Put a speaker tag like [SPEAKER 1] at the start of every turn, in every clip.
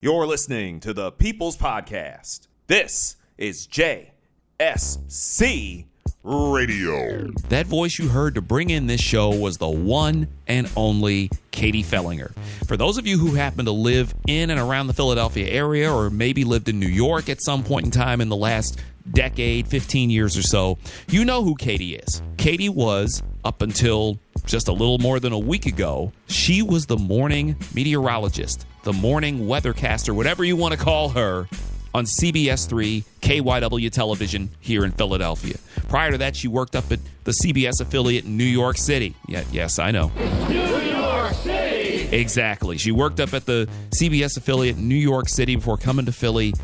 [SPEAKER 1] You're listening to the People's Podcast. This is JSC Radio.
[SPEAKER 2] That voice you heard to bring in this show was the one and only Katie Fehlinger. For those of you who happen to live in and around the Philadelphia area, or maybe lived in New York at some point in time in the last decade, 15 years or so, you know who Katie is. Katie was, up until just a little more than a week ago, she was the morning meteorologist, the morning weathercaster, whatever you want to call her, on CBS 3 KYW television here in Philadelphia. Prior to that, she worked up at the CBS affiliate in New York City. Yeah, yes, I know.
[SPEAKER 3] New York City!
[SPEAKER 2] Exactly. She worked up at the CBS affiliate in New York City before coming to Philly.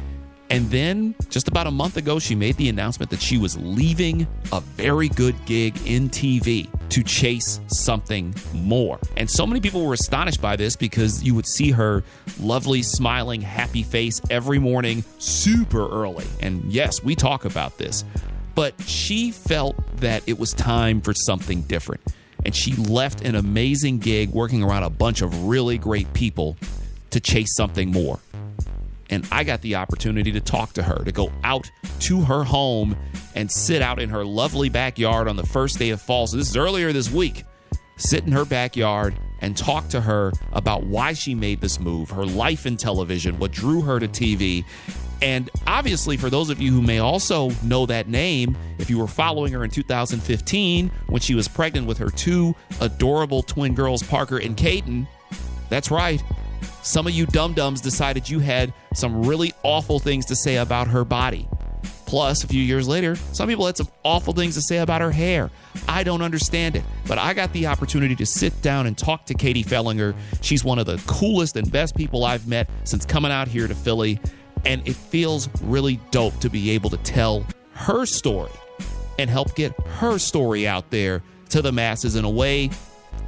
[SPEAKER 2] And then, just about a month ago, she made the announcement that she was leaving a very good gig in TV to chase something more. And so many people were astonished by this because you would see her lovely, smiling, happy face every morning super early. And yes, we talk about this. But she felt that it was time for something different. And she left an amazing gig working around a bunch of really great people to chase something more. And I got the opportunity to talk to her, to go out to her home and sit out in her lovely backyard on the first day of fall. So this is earlier this week. Sit in her backyard and talk to her about why she made this move, her life in television, what drew her to TV. And obviously, for those of you who may also know that name, if you were following her in 2015 when she was pregnant with her two adorable twin girls, Parker and Caden, that's right. Some of you dum-dums decided you had some really awful things to say about her body. Plus, a few years later, some people had some awful things to say about her hair. I don't understand it, but I got the opportunity to sit down and talk to Katie Fehlinger. She's one of the coolest and best people I've met since coming out here to Philly, and it feels really dope to be able to tell her story and help get her story out there to the masses in a way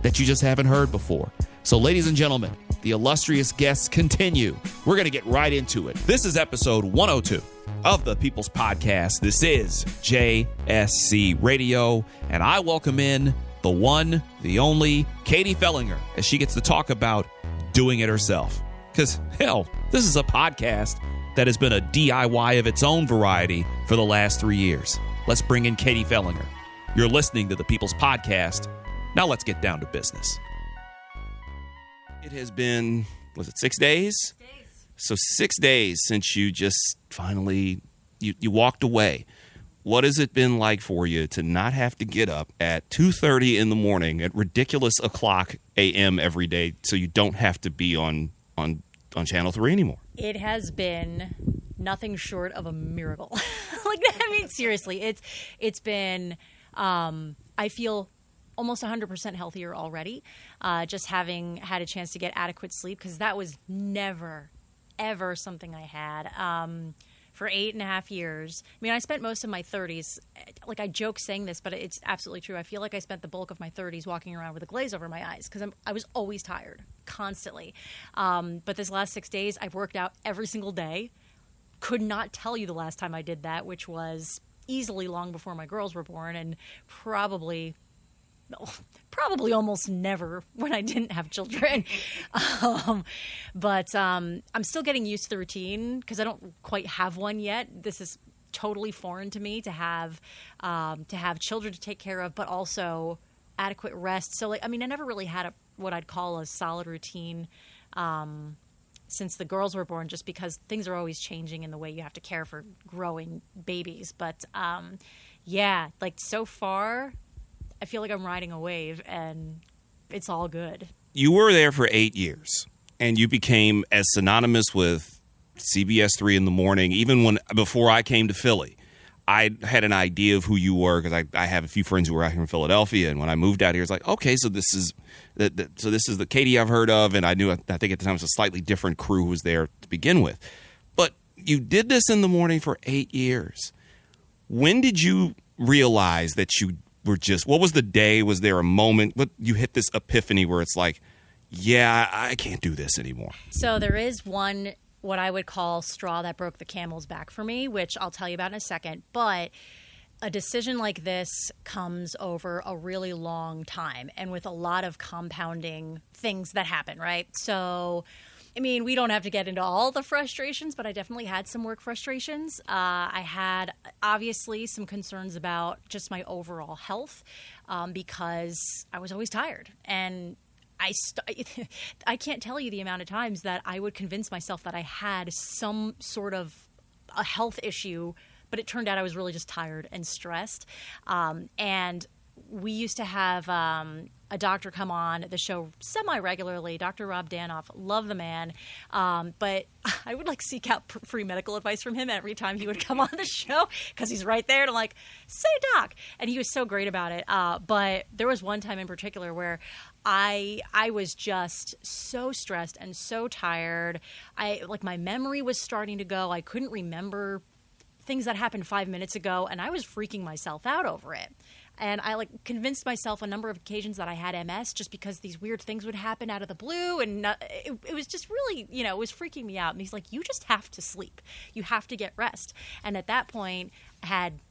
[SPEAKER 2] that you just haven't heard before. So, ladies and gentlemen, the illustrious guests continue. We're going to get right into it. This is episode 102 of the People's Podcast. This is JSC Radio, and I welcome in the one, the only, Katie Fehlinger, as she gets to talk about doing it herself. Because, hell, this is a podcast that has been a DIY of its own variety for the last 3 years. Let's bring in Katie Fehlinger. You're listening to the People's Podcast. Now let's get down to business. It has been, was it 6 days?
[SPEAKER 4] 6 days.
[SPEAKER 2] So 6 days since you just finally, you walked away. What has it been like for you to not have to get up at 2:30 in the morning at ridiculous o'clock a.m. every day so you don't have to be on Channel 3 anymore?
[SPEAKER 4] It has been nothing short of a miracle. I mean, seriously, it's been, I feel almost 100% healthier already, just having had a chance to get adequate sleep, because that was never, ever something I had for 8.5 years. I mean, I spent most of my 30s, like I joke saying this, but it's absolutely true. I feel like I spent the bulk of my 30s walking around with a glaze over my eyes because I was always tired, constantly. But this last 6 days, I've worked out every single day. Could not tell you the last time I did that, which was easily long before my girls were born, and probably almost never when I didn't have children. But I'm still getting used to the routine because I don't quite have one yet. This is totally foreign to me to have children to take care of, but also adequate rest. So, I never really had what I'd call a solid routine since the girls were born, just because things are always changing in the way you have to care for growing babies. But so far, I feel like I'm riding a wave, and it's all good.
[SPEAKER 2] You were there for 8 years, and you became as synonymous with CBS 3 in the morning. Even before I came to Philly, I had an idea of who you were because I have a few friends who were out here in Philadelphia, and when I moved out here, it's like, okay, so this is the Katie I've heard of, and I think at the time it was a slightly different crew who was there to begin with. But you did this in the morning for 8 years. When did you realize that you what was the day? Was there a moment? You hit this epiphany where it's like, yeah, I can't do this anymore?
[SPEAKER 4] So there is one, what I would call straw that broke the camel's back for me, which I'll tell you about in a second. But a decision like this comes over a really long time and with a lot of compounding things that happen, right? So I mean, we don't have to get into all the frustrations, but I definitely had some work frustrations. I had obviously some concerns about just my overall health because I was always tired. And I can't tell you the amount of times that I would convince myself that I had some sort of a health issue, but it turned out I was really just tired and stressed. And we used to have a doctor come on the show semi-regularly, Dr. Rob Danoff. Love the man. But I would seek out free medical advice from him every time he would come on the show because he's right there. And I'm like, say, doc. And he was so great about it. But there was one time in particular where I was just so stressed and so tired. My memory was starting to go. I couldn't remember things that happened 5 minutes ago, and I was freaking myself out over it. And I convinced myself a number of occasions that I had MS just because these weird things would happen out of the blue. And it was just really, it was freaking me out. And he's like, you just have to sleep. You have to get rest. And at that point,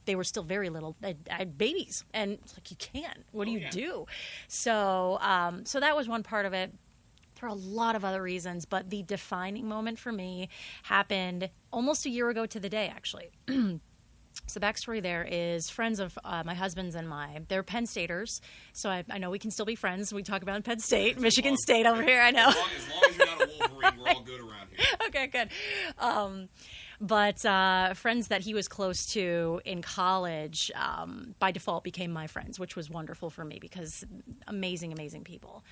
[SPEAKER 4] they were still very little. I had babies. And it's like, you can't. What do you do? So that was one part of it. There are a lot of other reasons, but the defining moment for me happened almost a year ago to the day, actually. So the backstory there is friends of my husband's and they're Penn Staters, so I know we can still be friends. We talk about Penn State, Michigan State over here, I know.
[SPEAKER 5] As long as you're not a Wolverine, we're all good around here.
[SPEAKER 4] Okay, good. But friends that he was close to in college, by default became my friends, which was wonderful for me because amazing, amazing people.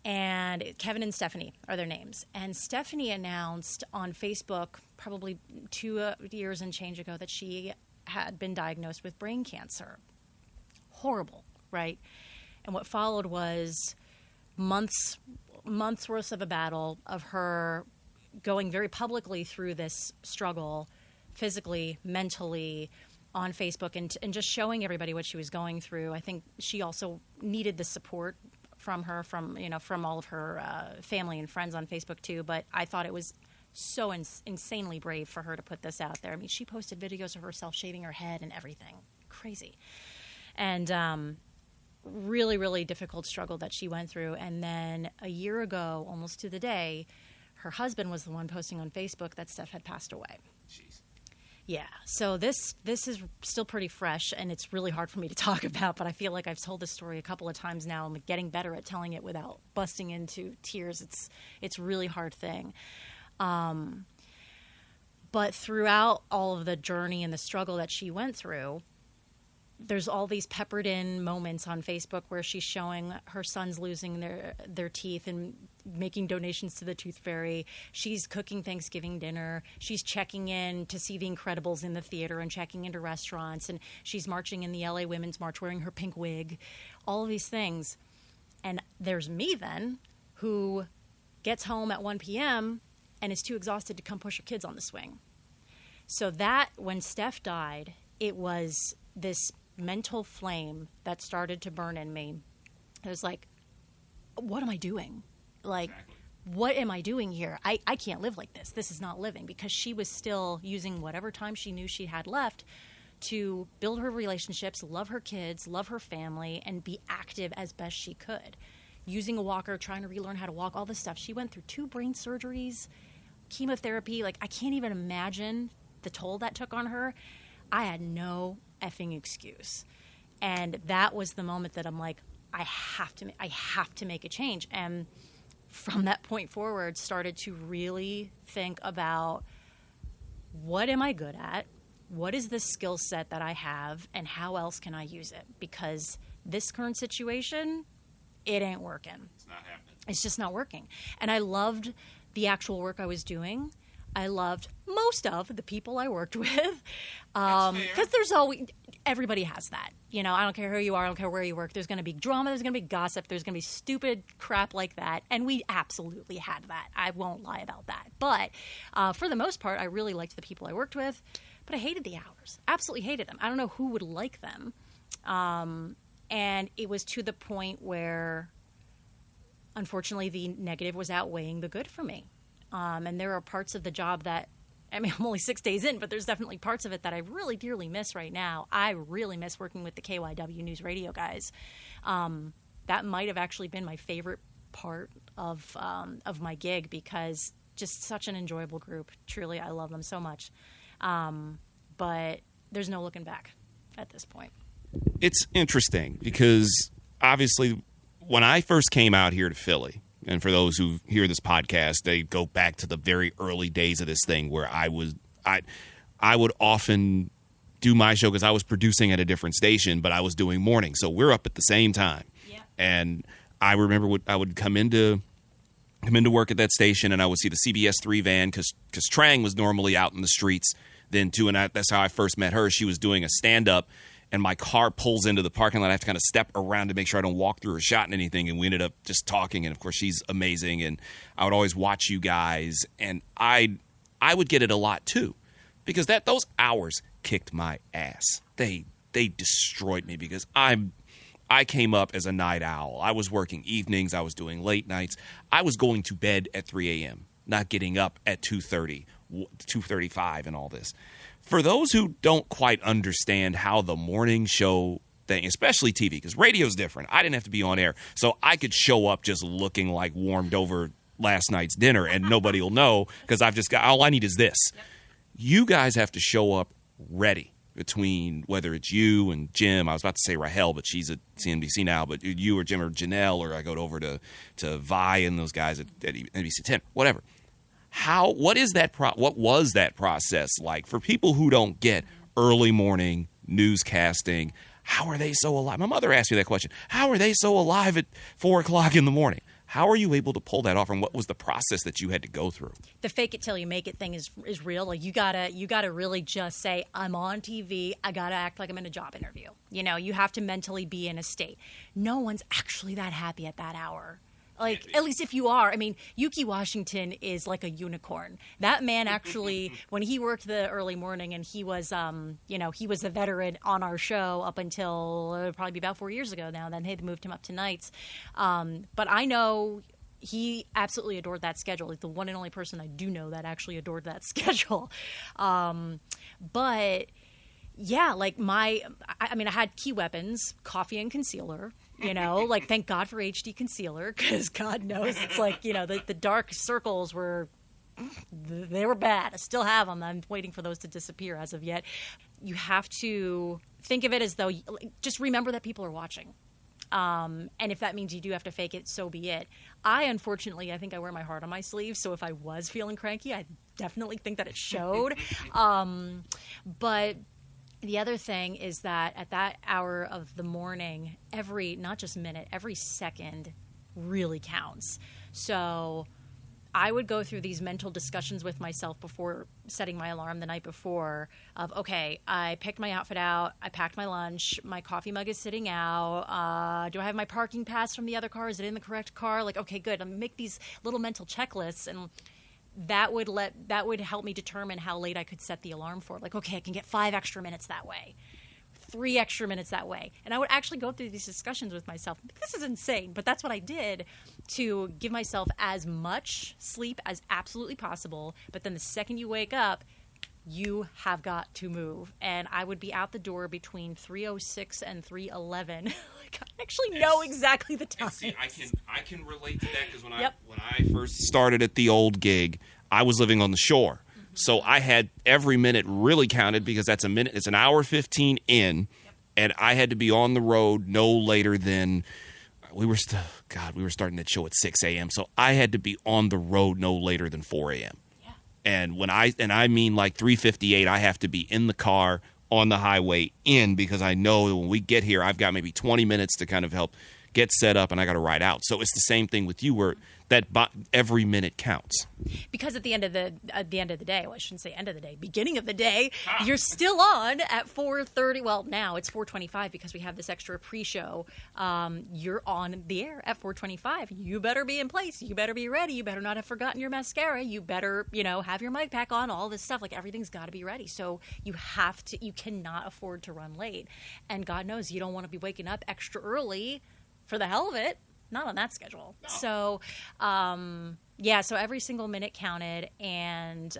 [SPEAKER 4] And Kevin and Stephanie are their names. And Stephanie announced on Facebook probably 2 years and change ago that she had been diagnosed with brain cancer. Horrible, right? And what followed was months worth of a battle of her going very publicly through this struggle, physically, mentally, on Facebook, and just showing everybody what she was going through. I think she also needed the support from all of her family and friends on Facebook too. But I thought it was so insanely brave for her to put this out there. I mean, she posted videos of herself shaving her head and everything. Crazy. And really, really difficult struggle that she went through. And then a year ago, almost to the day, her husband was the one posting on Facebook that Steph had passed away.
[SPEAKER 5] Jeez.
[SPEAKER 4] Yeah, so this is still pretty fresh, and it's really hard for me to talk about, but I feel like I've told this story a couple of times now. I'm getting better at telling it without busting into tears. It's a really hard thing. But throughout all of the journey and the struggle that she went through, there's all these peppered in moments on Facebook where she's showing her sons losing their teeth and making donations to the Tooth Fairy. She's cooking Thanksgiving dinner. She's checking in to see The Incredibles in the theater and checking into restaurants. And she's marching in the LA Women's March wearing her pink wig. All of these things. And there's me then who gets home at 1 p.m. and is too exhausted to come push her kids on the swing. So that, when Steph died, it was this mental flame that started to burn in me. It was like, what am I doing?
[SPEAKER 5] Exactly.
[SPEAKER 4] What am I doing here? I can't live like this. This is not living, because she was still using whatever time she knew she had left to build her relationships, love her kids, love her family, and be active as best she could. Using a walker, trying to relearn how to walk, all this stuff. She went through 2 brain surgeries, chemotherapy. I can't even imagine the toll that took on her. I had no effing excuse. And that was the moment that I'm like, I have to make a change. And from that point forward, started to really think about, what am I good at? What is the skill set that I have, and how else can I use it? Because this current situation, it ain't working.
[SPEAKER 5] It's not happening.
[SPEAKER 4] It's just not working. And I loved the actual work I was doing. I loved most of the people I worked with. Because there's always, everybody has that. I don't care who you are, I don't care where you work. There's going to be drama, there's going to be gossip, there's going to be stupid crap like that. And we absolutely had that. I won't lie about that. But for the most part, I really liked the people I worked with. But I hated the hours. Absolutely hated them. I don't know who would like them. And it was to the point where, unfortunately, the negative was outweighing the good for me. And there are parts of the job that, I'm only 6 days in, but there's definitely parts of it that I really dearly miss right now. I really miss working with the KYW News Radio guys. That might have actually been my favorite part of my gig, because just such an enjoyable group. Truly, I love them so much. But there's no looking back at this point.
[SPEAKER 2] It's interesting because obviously when I first came out here to Philly, and for those who hear this podcast, they go back to the very early days of this thing where I would often do my show because I was producing at a different station, but I was doing morning. So we're up at the same time.
[SPEAKER 4] Yeah.
[SPEAKER 2] And I remember I would come into work at that station, and I would see the CBS 3 van because Trang was normally out in the streets then too, and that's how I first met her. She was doing a stand-up, and my car pulls into the parking lot. I have to kind of step around to make sure I don't walk through her shot and anything, and we ended up just talking, and of course she's amazing, and I would always watch you guys, and I would get it a lot too because those hours kicked my ass. They destroyed me because I came up as a night owl. I was working evenings. I was doing late nights. I was going to bed at 3 a.m., not getting up at 2:30, 2:35 and all this. For those who don't quite understand how the morning show thing, especially TV, because radio's different. I didn't have to be on air, so I could show up just looking like warmed over last night's dinner, and nobody will know because I've just got all I need is this. Yep. You guys have to show up ready. Between whether it's you and Jim, I was about to say Rahel, but she's at CNBC now, but you or Jim or Janelle, or I go over to Vi and those guys at NBC 10, whatever. What was that process like for people who don't get early morning newscasting? How are they so alive? My mother asked me that question. How are they so alive at 4 o'clock in the morning? How are you able to pull that off, and what was the process that you had to go through?
[SPEAKER 4] The fake it till you make it thing is real. Like you gotta really just say, I'm on TV. I gotta act like I'm in a job interview. You know, you have to mentally be in a state. No one's actually that happy at that hour. Like, at least if you are. I mean, Yuki Washington is like a unicorn. That man actually, when he worked the early morning, and he was, he was a veteran on our show up until it would probably be about 4 years ago now. Then they moved him up to nights. But I know he absolutely adored that schedule. Like the one and only person I do know that actually adored that schedule. But yeah, like I had key weapons, coffee and concealer. You know, like thank God for HD concealer, because God knows it's like, the dark circles they were bad. I still have them. I'm waiting for those to disappear as of yet. You have to think of it as though, just remember that people are watching. And if that means you do have to fake it, so be it. Unfortunately, I think I wear my heart on my sleeve. So if I was feeling cranky, I definitely think that it showed. But the other thing is that at that hour of the morning, not just minute, every second really counts. So I would go through these mental discussions with myself before setting my alarm the night before of, okay, I picked my outfit out, I packed my lunch, my coffee mug is sitting out, do I have my parking pass from the other car? Is it in the correct car? Like, okay, good. I'm make these little mental checklists, and that would help me determine how late I could set the alarm for. Like, okay, I can get 5 extra minutes that way, 3 extra minutes that way. And I would actually go through these discussions with myself. This is insane, but that's what I did to give myself as much sleep as absolutely possible. But then the second you wake up, you have got to move. And I would be out the door between 3:06 and 3:11. Like, I actually know exactly the time.
[SPEAKER 2] See, I can relate to that because when I first started at the old gig, I was living on the shore. Mm-hmm. So I had every minute really counted because that's a minute. It's an hour 15 in, and I had to be on the road no later than we were starting that show at 6 a.m. So I had to be on the road no later than 4 a.m. And I mean like 3:58, I have to be in the car on the highway because I know that when we get here, I've got maybe 20 minutes to kind of help get set up, and I got to ride out. So it's the same thing with you, where every minute counts.
[SPEAKER 4] Because at the end of the day, well, I shouldn't say end of the day, beginning of the day, you're still on at 4:30. Well, now it's 4:25 because we have this extra pre-show. You're on the air at 4:25. You better be in place. You better be ready. You better not have forgotten your mascara. You better, have your mic pack on. All this stuff, like everything's got to be ready. So you cannot afford to run late. And God knows you don't want to be waking up extra early for the hell of it. Not on that schedule. No. So, so every single minute counted, and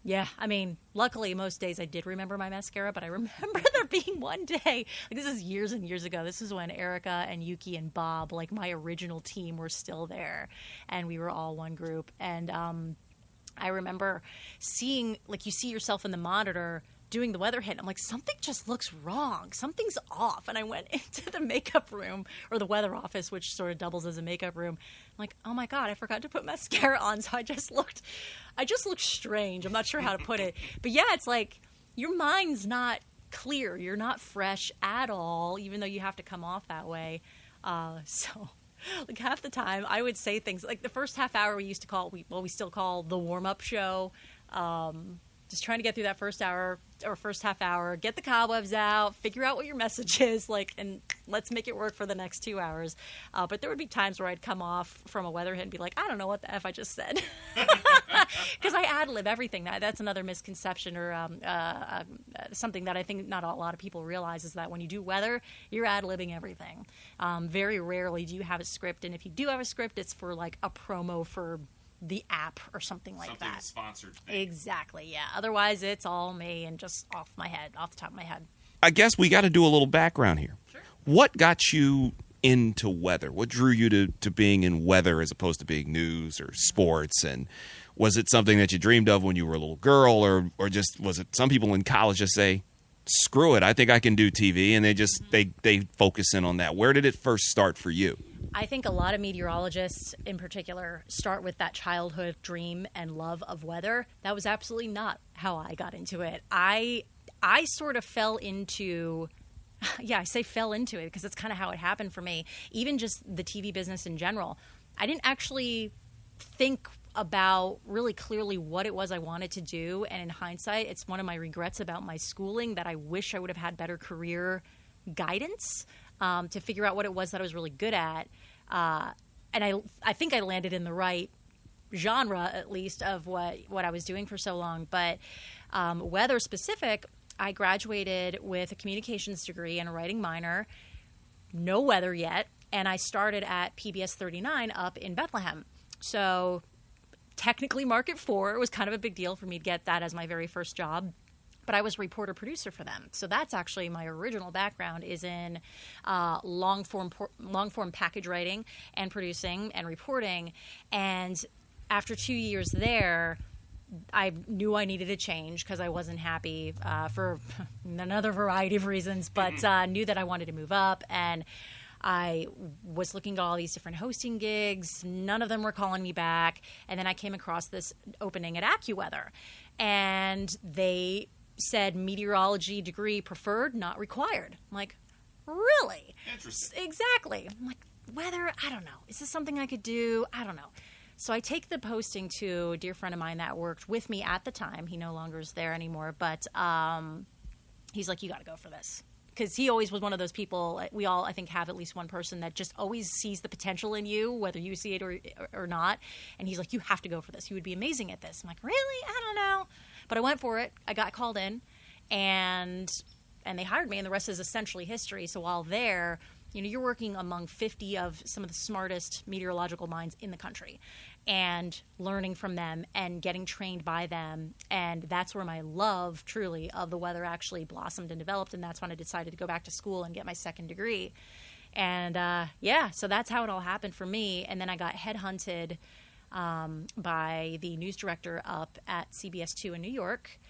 [SPEAKER 4] Yeah, I mean, luckily most days I did remember my mascara, but I remember there being one day, like this is years and years ago. This is when Erica and Yuki and Bob, like my original team, were still there, and we were all one group. And I remember seeing, like, you see yourself in the monitor doing the weather hit. I'm like, something just looks wrong. Something's off. And I went into the makeup room, or the weather office, which sort of doubles as a makeup room. I'm like, oh my God, I forgot to put mascara on. So I just looked strange. I'm not sure how to put it. But yeah, it's like your mind's not clear. You're not fresh at all, even though you have to come off that way. So like half the time I would say things like the first half hour we used to call, we still call the warm-up show. Just trying to get through that first hour or first half hour, get the cobwebs out, figure out what your message is, like, and let's make it work for the next 2 hours. But there would be times where I'd come off from a weather hit and be like, I don't know what the F I just said. Because I ad-lib everything. That's another misconception or something that I think not a lot of people realize is that when you do weather, you're ad-libbing everything. Very rarely do you have a script. And if you do have a script, it's for like a promo for the app or something like that.
[SPEAKER 5] Sponsored thing.
[SPEAKER 4] Exactly, yeah. Otherwise, it's all me and just off the top of my head.
[SPEAKER 2] I guess we got to do a little background here.
[SPEAKER 4] Sure.
[SPEAKER 2] What got you into weather? What drew you to being in weather as opposed to being news or sports? And was it something that you dreamed of when you were a little girl, or just was it some people in college just say, screw it, I think I can do TV, and they focus in on that? Where did it first start for you?
[SPEAKER 4] I think a lot of meteorologists in particular start with that childhood dream and love of weather. That was absolutely not how I got into it. I sort of fell into, I say fell into it because it's kind of how it happened for me. Even just the TV business in general. I didn't actually think about really clearly what it was I wanted to do. And in hindsight, it's one of my regrets about my schooling that I wish I would have had better career guidance to figure out what it was that I was really good at. And I think I landed in the right genre, at least, of what I was doing for so long. But weather specific, I graduated with a communications degree and a writing minor, no weather yet, and I started at PBS 39 up in Bethlehem. So technically Market 4, it was kind of a big deal for me to get that as my very first job. But I was reporter producer for them. So that's actually my original background is in long form package writing and producing and reporting. And after 2 years there, I knew I needed a change because I wasn't happy for another variety of reasons, but knew that I wanted to move up. And I was looking at all these different hosting gigs. None of them were calling me back. And then I came across this opening at AccuWeather. And they said meteorology degree preferred, not required. I'm like, really?
[SPEAKER 5] Interesting.
[SPEAKER 4] Exactly. I'm like, weather, I don't know. Is this something I could do? I don't know. So I take the posting to a dear friend of mine that worked with me at the time. He no longer is there anymore. But he's like, you got to go for this. Because he always was one of those people, we all, I think, have at least one person that just always sees the potential in you, whether you see it or not. And he's like, you have to go for this. You would be amazing at this. I'm like, really? I don't know. But I went for it. I got called in, and they hired me, and the rest is essentially history. So while there, you're working among 50 of some of the smartest meteorological minds in the country and learning from them and getting trained by them. And that's where my love, truly, of the weather actually blossomed and developed, and that's when I decided to go back to school and get my second degree. And, so that's how it all happened for me. And then I got headhunted by the news director up at CBS 2 in New York.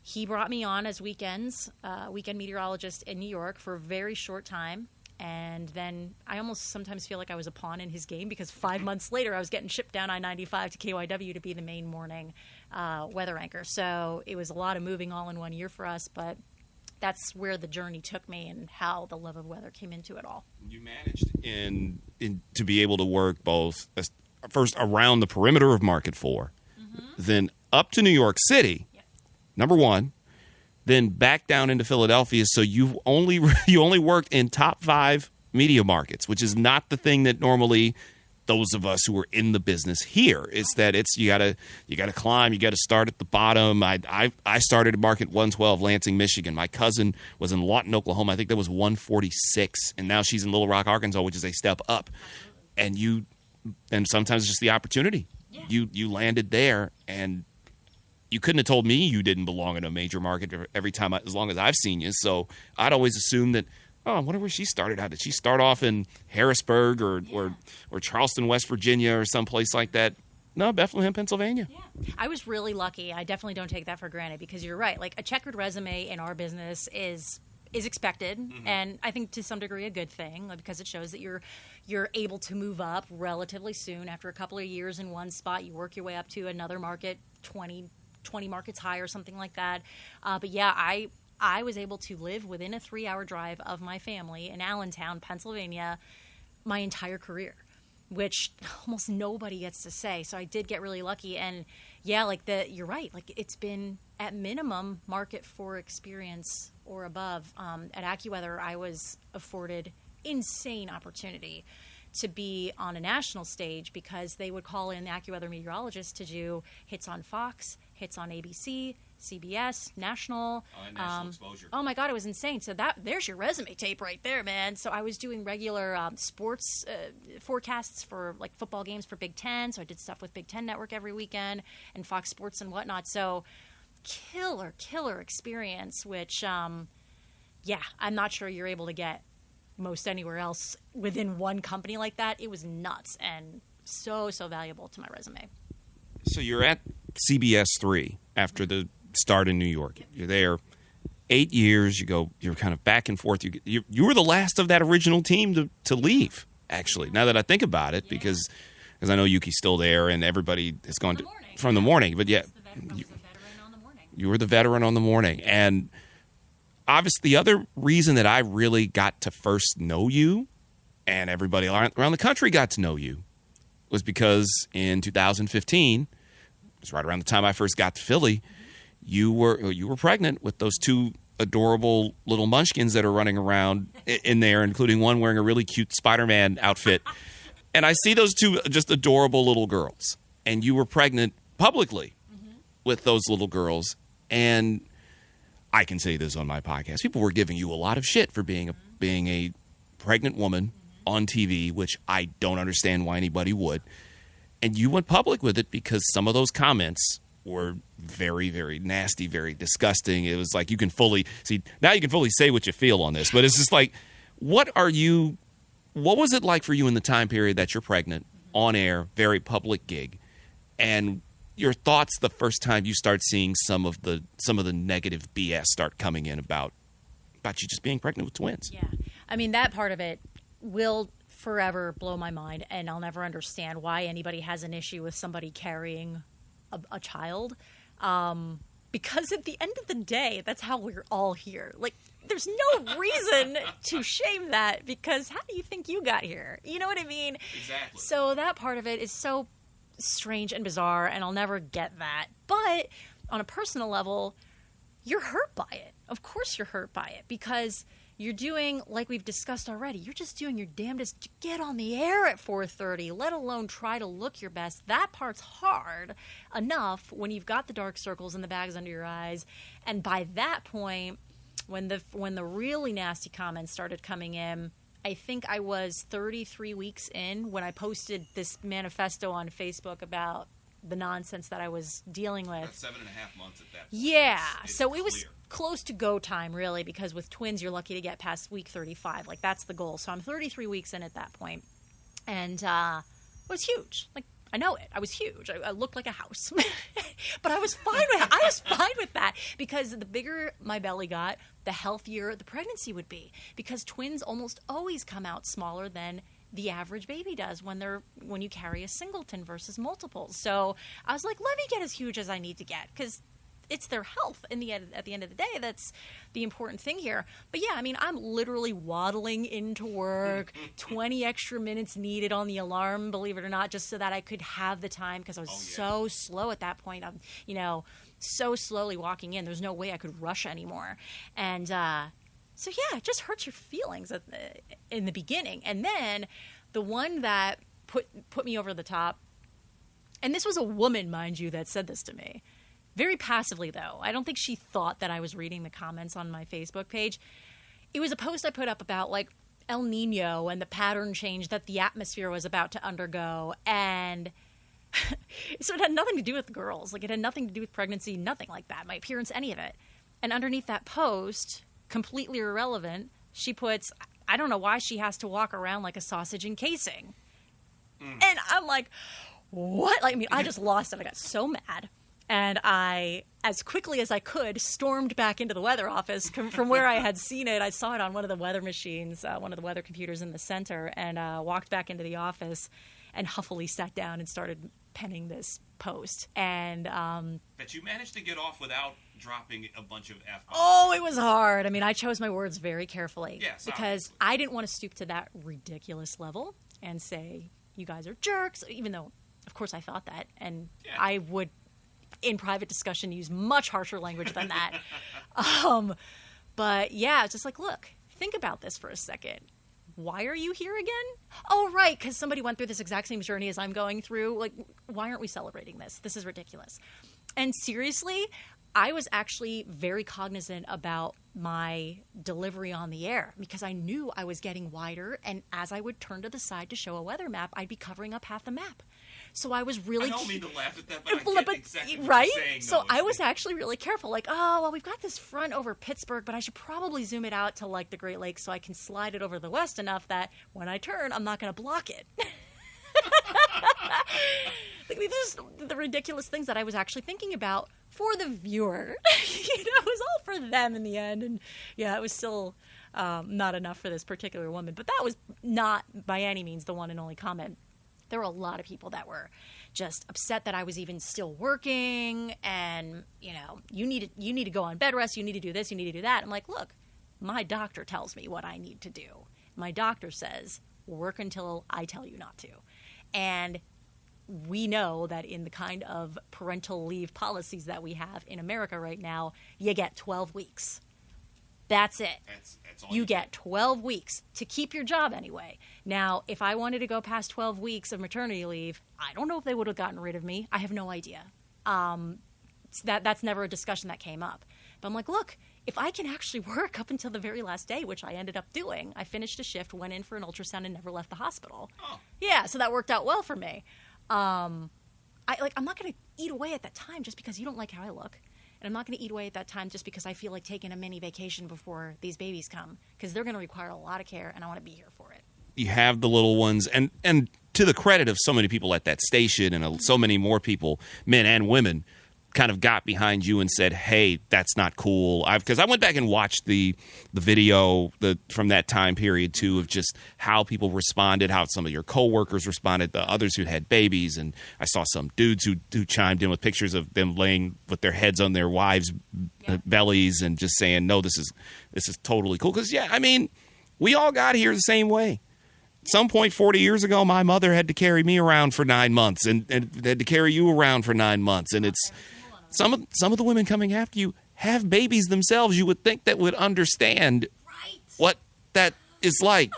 [SPEAKER 4] He brought me on as weekend meteorologist in New York for a very short time. And then I almost sometimes feel like I was a pawn in his game because 5 months later I was getting shipped down I-95 to KYW to be the main morning weather anchor. So it was a lot of moving all in 1 year for us, but that's where the journey took me and how the love of weather came into it all.
[SPEAKER 2] You managed to be able to work both first around the perimeter of Market 4, then up to New York City, number one, then back down into Philadelphia. So you only worked in top 5 media markets, which is not the thing that normally those of us who are in the business hear. It's that you gotta climb, you gotta start at the bottom. I started at Market 112, Lansing, Michigan. My cousin was in Lawton, Oklahoma. I think that was 146, and now she's in Little Rock, Arkansas, which is a step up. And sometimes it's just the opportunity. Yeah. You landed there, and you couldn't have told me you didn't belong in a major market every time, as long as I've seen you. So I'd always assumed that, oh, I wonder where she started out. Did she start off in Harrisburg or Charleston, West Virginia, or someplace like that? No, Bethlehem, Pennsylvania.
[SPEAKER 4] Yeah. I was really lucky. I definitely don't take that for granted because you're right. Like a checkered resume in our business is expected, and I think to some degree a good thing because it shows that you're able to move up relatively soon. After a couple of years in one spot, you work your way up to another market, 20 markets high or something like that. But yeah, I was able to live within a 3-hour drive of my family in Allentown, Pennsylvania, my entire career, which almost nobody gets to say. So I did get really lucky. And yeah, you're right. Like it's been at minimum market for experience or above. At AccuWeather, I was afforded insane opportunity to be on a national stage because they would call in the AccuWeather meteorologist to do hits on Fox, hits on ABC, CBS, national.
[SPEAKER 5] National exposure.
[SPEAKER 4] Oh my God, it was insane. So there's your resume tape right there, man. So I was doing regular sports forecasts for like football games for Big Ten. So I did stuff with Big Ten Network every weekend and Fox Sports and whatnot. So killer experience, which, I'm not sure you're able to get most anywhere else within one company like that. It was nuts and so valuable to my resume.
[SPEAKER 2] So you're at CBS 3 after the start in New York. You're there 8 years. You're kind of back and forth. You were the last of that original team to leave, actually, now that I think about it, because I know Yuki's still there and everybody has gone from the morning. But yeah, you were the veteran on the morning. And obviously the other reason that I really got to first know you and everybody around the country got to know you was because in 2015, it was right around the time I first got to Philly, you were pregnant with those two adorable little munchkins that are running around in there, including one wearing a really cute Spider-Man outfit. And I see those two just adorable little girls. And you were pregnant publicly with those little girls. And I can say this on my podcast. People were giving you a lot of shit for being a pregnant woman on TV, which I don't understand why anybody would. And you went public with it because some of those comments were very, very nasty, very disgusting. It was like you can fully say what you feel on this. But it's just like, what was it like for you in the time period that you're pregnant, on air, very public gig, and your thoughts the first time you start seeing some of the negative BS start coming in about you just being pregnant with twins?
[SPEAKER 4] Yeah. I mean, that part of it will forever blow my mind, and I'll never understand why anybody has an issue with somebody carrying a child. Because at the end of the day, that's how we're all here. Like, there's no reason to shame that because how do you think you got here? You know what I mean?
[SPEAKER 5] Exactly.
[SPEAKER 4] So that part of it is so strange and bizarre, and I'll never get that. But on a personal level, you're hurt by it. Of course you're hurt by it because you're doing, like we've discussed already, you're just doing your damnedest to get on the air at 4:30, let alone try to look your best. That part's hard enough when you've got the dark circles and the bags under your eyes. And by that point, when the really nasty comments started coming in, I think I was 33 weeks in when I posted this manifesto on Facebook about the nonsense that I was dealing with.
[SPEAKER 5] That's 7.5 months at that point.
[SPEAKER 4] Yeah.
[SPEAKER 5] It's
[SPEAKER 4] So it was
[SPEAKER 5] clear.
[SPEAKER 4] close to go time, really, because with twins, you're lucky to get past week 35. Like, that's the goal. So I'm 33 weeks in at that point. And it was huge. Like, I know it. I was huge. I looked like a house. But I was fine with it. I was fine with that because the bigger my belly got, the healthier the pregnancy would be. Because twins almost always come out smaller than the average baby does when you carry a singleton versus multiples. So I was like, let me get as huge as I need to get because it's their health at the end of the day. That's the important thing here. But yeah, I mean, I'm literally waddling into work, 20 extra minutes needed on the alarm, believe it or not, just so that I could have the time because I was so slow at that point. I'm, so slowly walking in. There's no way I could rush anymore. And so yeah, it just hurts your feelings in the beginning. And then the one that put me over the top, and this was a woman, mind you, that said this to me. Very passively, though. I don't think she thought that I was reading the comments on my Facebook page. It was a post I put up about, like, El Nino and the pattern change that the atmosphere was about to undergo. And So it had nothing to do with girls. Like, it had nothing to do with pregnancy, nothing like that. My appearance, any of it. And underneath that post, completely irrelevant, she puts, I don't know why she has to walk around like a sausage in casing. And I'm like, what? Like, I mean, I just lost it. I got so mad. And I, as quickly as I could, stormed back into the weather office from where I had seen it. I saw it on one of the weather machines, one of the weather computers in the center, and walked back into the office and huffily sat down and started penning this post. And
[SPEAKER 5] That you managed to get off without dropping a bunch of F-bombs.
[SPEAKER 4] oh, it was hard. I mean, I chose my words very carefully.
[SPEAKER 5] Yes,
[SPEAKER 4] because
[SPEAKER 5] obviously.
[SPEAKER 4] I didn't want to stoop to that ridiculous level and say, you guys are jerks, even though, of course, I thought that. And
[SPEAKER 5] Yeah.
[SPEAKER 4] I would, in private discussion, use much harsher language than that. But yeah, it's just like, look, think about this for a second. Why are you here again? Oh, right, because somebody went through this exact same journey as I'm going through. Like, why aren't we celebrating this? This is ridiculous. And seriously, I was actually very cognizant about my delivery on the air because I knew I was getting wider, and as I would turn to the side to show a weather map, I'd be covering up half the map. So I was really...
[SPEAKER 5] I don't mean to laugh at that, but I
[SPEAKER 4] But-
[SPEAKER 5] get exactly what
[SPEAKER 4] right?
[SPEAKER 5] you're saying.
[SPEAKER 4] So
[SPEAKER 5] though.
[SPEAKER 4] I was actually really careful. Like, oh, well, we've got this front over Pittsburgh, but I should probably zoom it out to, like, the Great Lakes so I can slide it over the west enough that when I turn, I'm not going to block it. Like, these are the ridiculous things that I was actually thinking about for the viewer. It was all for them in the end. And, yeah, it was still not enough for this particular woman. But that was not by any means the one and only comment. There were a lot of people that were just upset that I was even still working, and you need to go on bed rest, you need to do this, you need to do that. I'm like, look, my doctor tells me what I need to do. My doctor says work until I tell you not to, and we know that in the kind of parental leave policies that we have in America right now, you get 12 weeks. That's it.
[SPEAKER 5] That's all
[SPEAKER 4] You get 12 weeks to keep your job anyway. Now, if I wanted to go past 12 weeks of maternity leave, I don't know if they would have gotten rid of me. I have no idea. That's never a discussion that came up. But I'm like, look, if I can actually work up until the very last day, which I ended up doing, I finished a shift, went in for an ultrasound, and never left the hospital.
[SPEAKER 5] Oh.
[SPEAKER 4] Yeah, so that worked out well for me. I'm not going to eat away at that time just because you don't like how I look. And I'm not going to eat away at that time just because I feel like taking a mini vacation before these babies come, because they're going to require a lot of care, and I want to be here for it.
[SPEAKER 2] You have the little ones, and to the credit of so many people at that station and so many more people, men and women, kind of got behind you and said, hey, that's not cool. Because I went back and watched the video from that time period, too, of just how people responded, how some of your coworkers responded, the others who had babies. And I saw some dudes who chimed in with pictures of them laying with their heads on their wives' bellies and just saying, no, this is totally cool. Because, yeah, I mean, we all got here the same way. At some point 40 years ago, my mother had to carry me around for 9 months and had to carry you around for 9 months. And it's some of the women coming after you have babies themselves. You would think that would understand what that is like,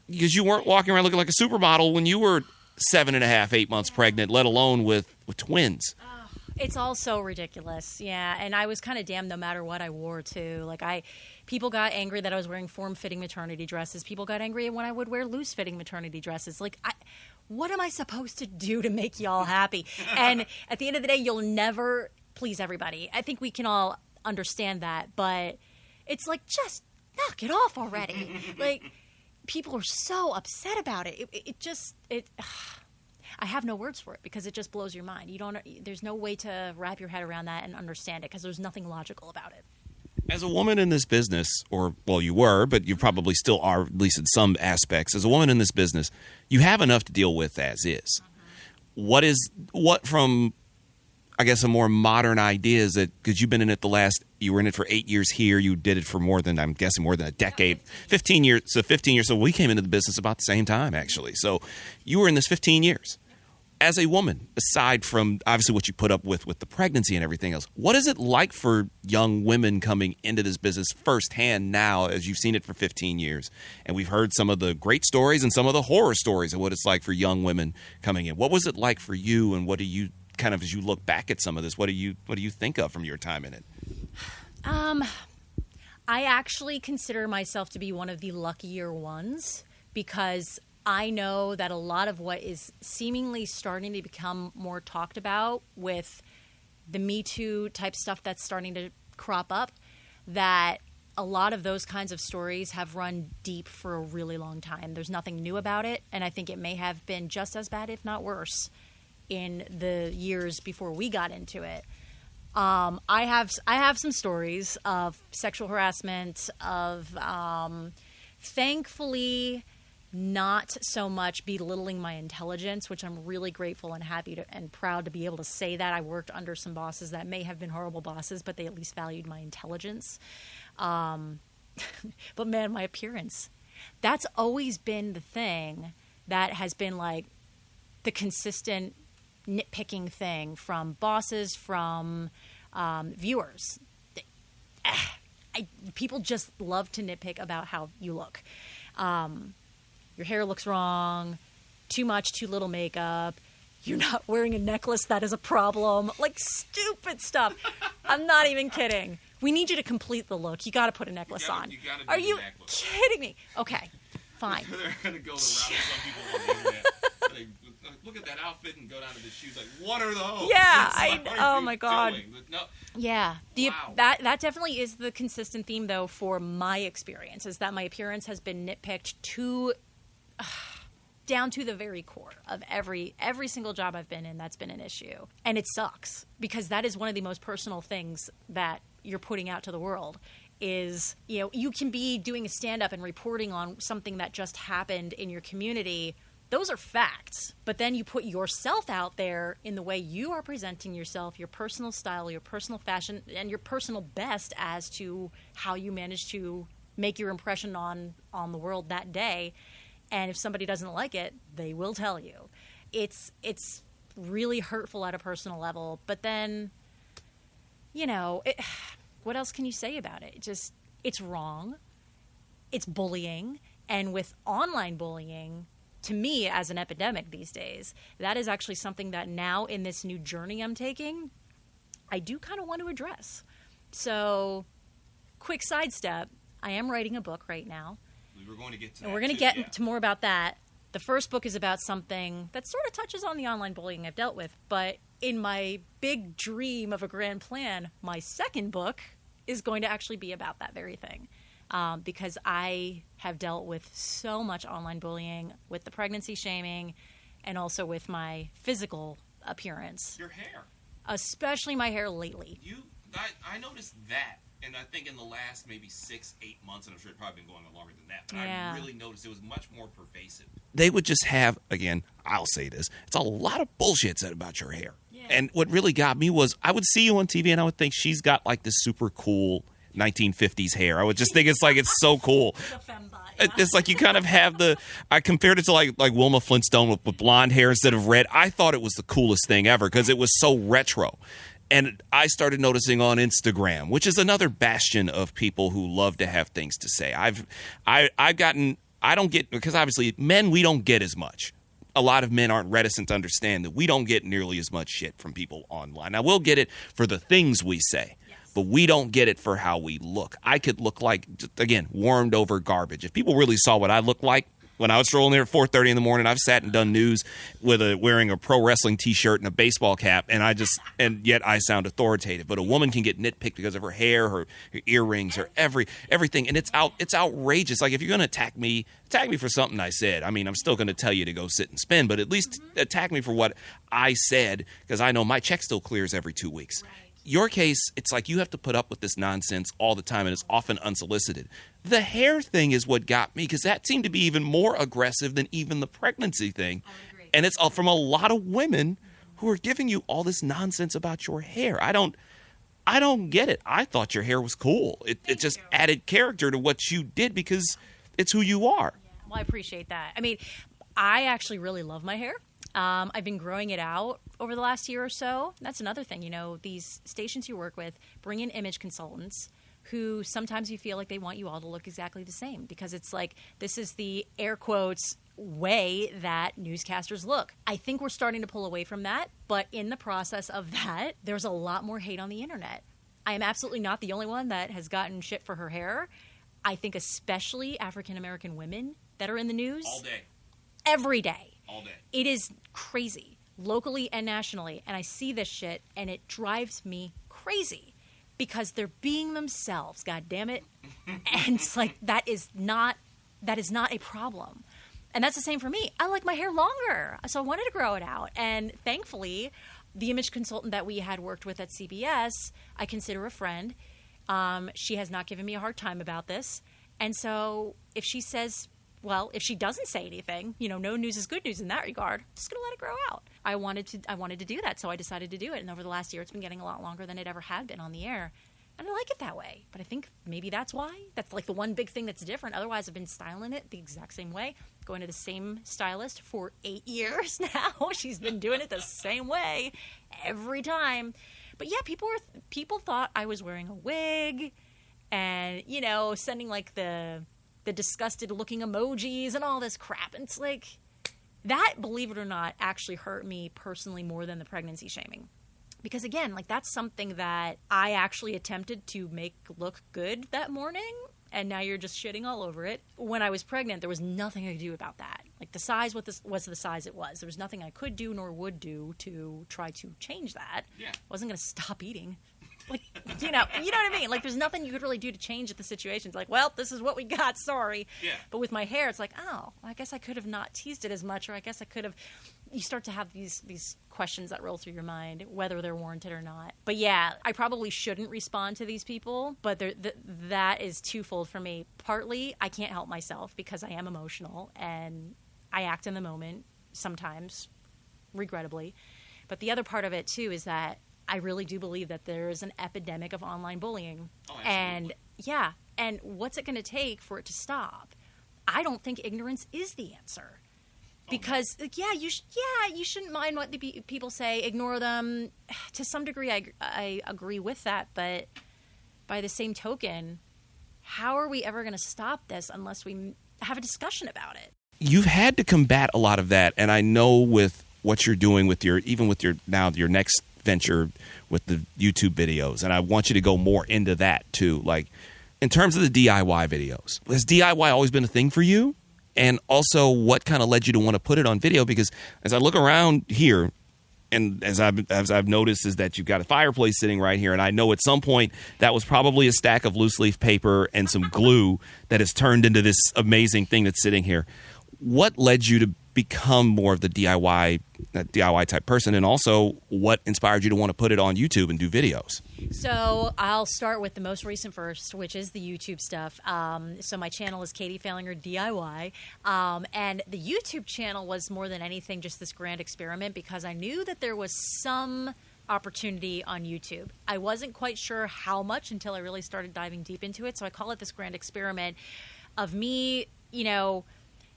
[SPEAKER 2] because you weren't walking around looking like a supermodel when you were 7.5, 8 months pregnant, let alone with twins.
[SPEAKER 4] It's all so ridiculous, yeah. And I was kind of damned no matter what I wore, too. Like, people got angry that I was wearing form-fitting maternity dresses. People got angry when I would wear loose-fitting maternity dresses. Like, what am I supposed to do to make y'all happy? And at the end of the day, you'll never please everybody. I think we can all understand that, but it's like, just knock it off already. Like, people are so upset about it. I have no words for it because it just blows your mind. There's no way to wrap your head around that and understand it because there's nothing logical about it.
[SPEAKER 2] As a woman in this business, or, well, you were, but you probably still are, at least in some aspects. As a woman in this business, you have enough to deal with as is. What from, I guess, a more modern idea is that, because you've been in it you were in it for 8 years here, you did it for more than a decade, 15 years. So 15 years. So we came into the business about the same time, actually. So you were in this 15 years. As a woman, aside from obviously what you put up with the pregnancy and everything else, what is it like for young women coming into this business firsthand now, as you've seen it for 15 years? And we've heard some of the great stories and some of the horror stories of what it's like for young women coming in. What was it like for you, and what do you kind of, as you look back at some of this, what do you think of from your time in it?
[SPEAKER 4] I actually consider myself to be one of the luckier ones because I know that a lot of what is seemingly starting to become more talked about with the Me Too type stuff that's starting to crop up, that a lot of those kinds of stories have run deep for a really long time. There's nothing new about it, and I think it may have been just as bad, if not worse, in the years before we got into it. I have some stories of sexual harassment, of thankfully not so much belittling my intelligence, which I'm really grateful and happy to, and proud to be able to say that. I worked under some bosses that may have been horrible bosses, but they at least valued my intelligence. But man, my appearance, that's always been the thing that has been like the consistent nitpicking thing from bosses, from viewers. People just love to nitpick about how you look. Your hair looks wrong, too much, too little makeup. You're not wearing a necklace, that is a problem. Like stupid stuff. I'm not even kidding. We need you to complete the look. You got to put a necklace on. Are you kidding me? Okay, fine.
[SPEAKER 5] They're going to go around some people on the internet. They look at that outfit and go down to the shoes. Like, what are those?
[SPEAKER 4] Yeah, oh my God.
[SPEAKER 5] No.
[SPEAKER 4] Yeah,
[SPEAKER 5] Wow.
[SPEAKER 4] that definitely is the consistent theme, though, for my experience, is that my appearance has been nitpicked down to the very core of every single job I've been in. That's been an issue, and it sucks because that is one of the most personal things that you're putting out to the world. Is, you can be doing a stand-up and reporting on something that just happened in your community. Those are facts, but then you put yourself out there in the way you are presenting yourself, your personal style, your personal fashion, and your personal best as to how you manage to make your impression on the world that day. And if somebody doesn't like it, they will tell you. It's really hurtful at a personal level, but then, what else can you say about it? It's wrong. It's bullying. And with online bullying, to me, as an epidemic these days, that is actually something that now in this new journey I'm taking, I do kind of want to address. So, quick sidestep, I am writing a book right now.
[SPEAKER 5] We're going to get to
[SPEAKER 4] and we're going to get to more about that. The first book is about something that sort of touches on the online bullying I've dealt with, but in my big dream of a grand plan, my second book is going to actually be about that very thing. Because I have dealt with so much online bullying, with the pregnancy shaming, and also with my physical appearance.
[SPEAKER 5] Your hair.
[SPEAKER 4] Especially my hair lately.
[SPEAKER 5] I noticed that, and I think in the last maybe 6-8 months, and I'm sure it's probably been going on longer than that, but
[SPEAKER 4] Yeah.
[SPEAKER 5] I really noticed it was much more pervasive.
[SPEAKER 2] They would just have, again, I'll say this, it's a lot of bullshit said about your hair.
[SPEAKER 4] Yeah.
[SPEAKER 2] And what really got me was I would see you on TV and I would think she's got like this super cool 1950s hair. I would just think it's so cool. It's like you kind of have I compared it to like Wilma Flintstone with blonde hair instead of red. I thought it was the coolest thing ever because it was so retro. And I started noticing on Instagram, which is another bastion of people who love to have things to say. I don't get, because obviously men, we don't get as much. A lot of men aren't reticent to understand that we don't get nearly as much shit from people online. Now, we'll get it for the things we say, but we don't get it for how we look. I could look like, again, warmed over garbage. If people really saw what I look like when I was strolling there at 4:30 in the morning, I've sat and done news wearing a pro wrestling T-shirt and a baseball cap, and yet I sound authoritative. But a woman can get nitpicked because of her hair, her earrings, her everything, and it's outrageous. Like if you're going to attack me for something I said. I mean, I'm still going to tell you to go sit and spin, but at least attack me for what I said, because I know my check still clears every 2 weeks. Right. Your case, it's like you have to put up with this nonsense all the time, and it's often unsolicited. The hair thing is what got me, because that seemed to be even more aggressive than even the pregnancy thing.
[SPEAKER 4] I would agree.
[SPEAKER 2] And it's from a lot of women who are giving you all this nonsense about your hair. I don't get it. I thought your hair was cool. It just added character to what you did because it's who you are.
[SPEAKER 4] Yeah. Well, I appreciate that. I mean, I actually really love my hair. I've been growing it out over the last year or so. That's another thing, these stations you work with bring in image consultants who sometimes you feel like they want you all to look exactly the same because it's like this is the air quotes way that newscasters look. I think we're starting to pull away from that, but in the process of that, there's a lot more hate on the internet. I am absolutely not the only one that has gotten shit for her hair. I think especially African American women that are in the news.
[SPEAKER 5] All day.
[SPEAKER 4] every day.
[SPEAKER 5] All day.
[SPEAKER 4] It is crazy, locally and nationally. And I see this shit, and it drives me crazy because they're being themselves. God damn it! And it's like that is not a problem. And that's the same for me. I like my hair longer, so I wanted to grow it out. And thankfully, the image consultant that we had worked with at CBS, I consider a friend. She has not given me a hard time about this. And so if she says, well, if she doesn't say anything, no news is good news in that regard, I'm just going to let it grow out. I wanted to do that, so I decided to do it. And over the last year, it's been getting a lot longer than it ever had been on the air. And I like it that way. But I think maybe that's why. That's like the one big thing that's different. Otherwise, I've been styling it the exact same way. Going to the same stylist for 8 years now. She's been doing it the same way every time. But yeah, people thought I was wearing a wig and, sending like the disgusted looking emojis and all this crap. And it's like that, believe it or not, actually hurt me personally more than the pregnancy shaming. Because again, like that's something that I actually attempted to make look good that morning, and now you're just shitting all over it. When I was pregnant, there was nothing I could do about that. Like the size was the size it was. There was nothing I could do nor would do to try to change that.
[SPEAKER 5] Yeah.
[SPEAKER 4] I wasn't going to stop eating. Like, you know what I mean? Like there's nothing you could really do to change the situation. It's like, well, this is what we got, sorry.
[SPEAKER 5] Yeah.
[SPEAKER 4] But with my hair, it's like, oh, I guess I could have not teased it as much, or I guess I could have. You start to have these questions that roll through your mind, whether they're warranted or not. But yeah, I probably shouldn't respond to these people, but that is twofold for me. Partly, I can't help myself because I am emotional and I act in the moment sometimes, regrettably. But the other part of it, too, is that I really do believe that there is an epidemic of online bullying.
[SPEAKER 5] Oh, absolutely.
[SPEAKER 4] And what's it going to take for it to stop? I don't think ignorance is the answer. Because, you shouldn't mind what the people say. Ignore them. To some degree, I agree with that. But by the same token, how are we ever going to stop this unless we have a discussion about it?
[SPEAKER 2] You've had to combat a lot of that. And I know with what you're doing with your next venture with the YouTube videos. And I want you to go more into that, too. Like, in terms of the DIY videos, has DIY always been a thing for you? And also, what kind of led you to want to put it on video? Because as I look around here, and as I've noticed, is that you've got a fireplace sitting right here, and I know at some point that was probably a stack of loose leaf paper and some glue that has turned into this amazing thing that's sitting here. What led you to become more of the DIY type person, and also what inspired you to want to put it on YouTube and do videos?
[SPEAKER 4] So I'll start with the most recent first, which is the YouTube stuff. So my channel is Katie Fehlinger DIY, and the YouTube channel was more than anything just this grand experiment because I knew that there was some opportunity on YouTube. I wasn't quite sure how much until I really started diving deep into it. So I call it this grand experiment of me,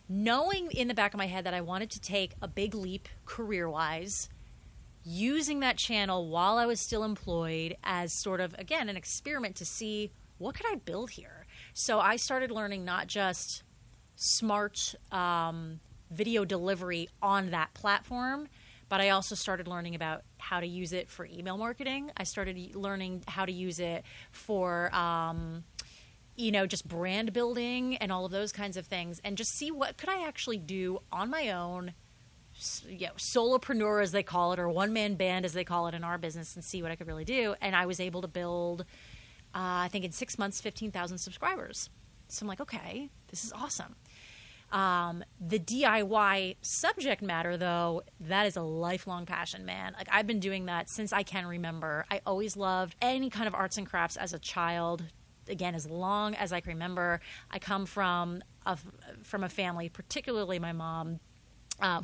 [SPEAKER 4] knowing in the back of my head that I wanted to take a big leap career-wise, using that channel while I was still employed as sort of, again, an experiment to see what could I build here. So I started learning not just smart video delivery on that platform, but I also started learning about how to use it for email marketing. I started learning how to use it for just brand building and all of those kinds of things, and just see what could I actually do on my own, solopreneur as they call it, or one-man band as they call it in our business, and see what I could really do. And I was able to build, I think in 6 months, 15,000 subscribers. So I'm like, okay, this is awesome. The DIY subject matter, though, that is a lifelong passion, man. Like I've been doing that since I can remember. I always loved any kind of arts and crafts as a child. Again, as long as I can remember. I come from a family, particularly my mom,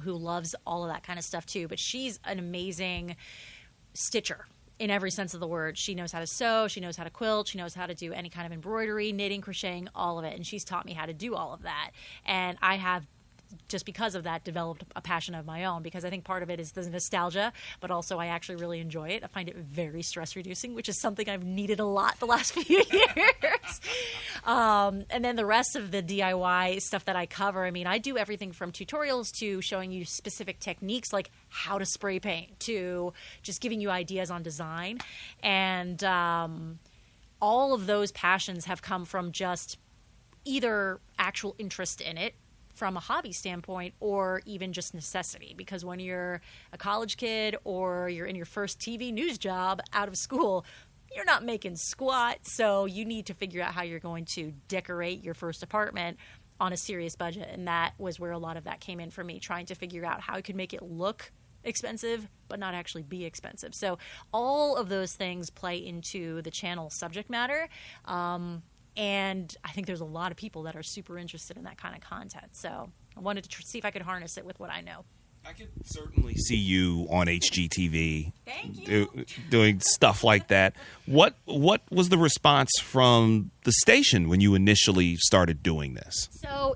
[SPEAKER 4] who loves all of that kind of stuff too. But she's an amazing stitcher in every sense of the word. She knows how to sew. She knows how to quilt. She knows how to do any kind of embroidery, knitting, crocheting, all of it. And she's taught me how to do all of that. And I have, just because of that, developed a passion of my own, because I think part of it is the nostalgia, but also I actually really enjoy it. I find it very stress reducing, which is something I've needed a lot the last few years. And then the rest of the DIY stuff that I cover, I mean, I do everything from tutorials to showing you specific techniques like how to spray paint to just giving you ideas on design. And all of those passions have come from just either actual interest in it, from a hobby standpoint or even just necessity. Because when you're a college kid or you're in your first TV news job out of school, you're not making squat. So you need to figure out how you're going to decorate your first apartment on a serious budget. And that was where a lot of that came in for me, trying to figure out how I could make it look expensive but not actually be expensive. So all of those things play into the channel subject matter. And I think there's a lot of people that are super interested in that kind of content. So I wanted to see if I could harness it with what I know.
[SPEAKER 1] I could certainly see you on HGTV.
[SPEAKER 4] Thank you.
[SPEAKER 1] Doing stuff like that. What was the response from the station when you initially started doing this?
[SPEAKER 4] So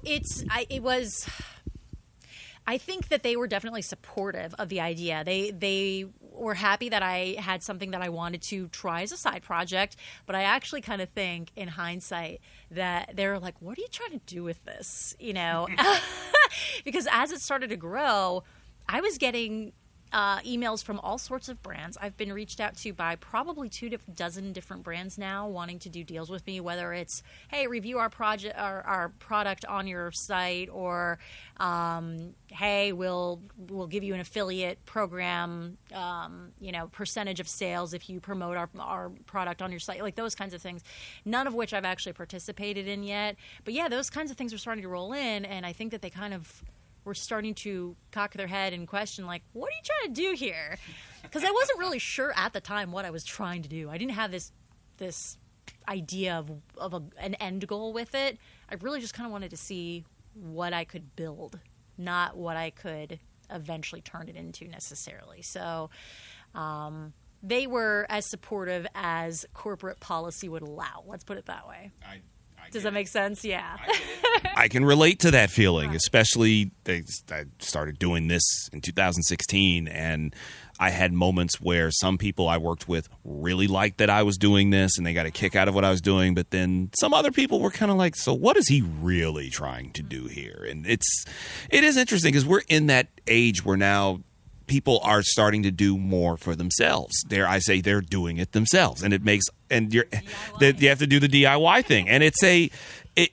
[SPEAKER 4] I think that they were definitely supportive of the idea. They were happy that I had something that I wanted to try as a side project, but I actually kind of think in hindsight that they're like, what are you trying to do with this? You know, because as it started to grow, I was getting emails from all sorts of brands. I've been reached out to by probably 24 different brands now wanting to do deals with me, whether it's, hey, review our product on your site, or hey, we'll give you an affiliate program, percentage of sales if you promote our product on your site, like those kinds of things, none of which I've actually participated in yet. But yeah, those kinds of things are starting to roll in, and I think that they kind of were starting to cock their head and question, like, what are you trying to do here? Because I wasn't really sure at the time what I was trying to do. I didn't have this idea of an end goal with it. I really just kind of wanted to see what I could build, not what I could eventually turn it into necessarily. So they were as I as corporate policy would allow. Let's put it that way. Does that make sense? Yeah.
[SPEAKER 1] I can relate to that feeling, especially I started doing this in 2016, and I had moments where some people I worked with really liked that I was doing this and they got a kick out of what I was doing, but then some other people were kind of like, so what is he really trying to do here? And it is interesting because we're in that age where now people are starting to do more for themselves. They're doing it themselves, and you have to do the DIY thing, and it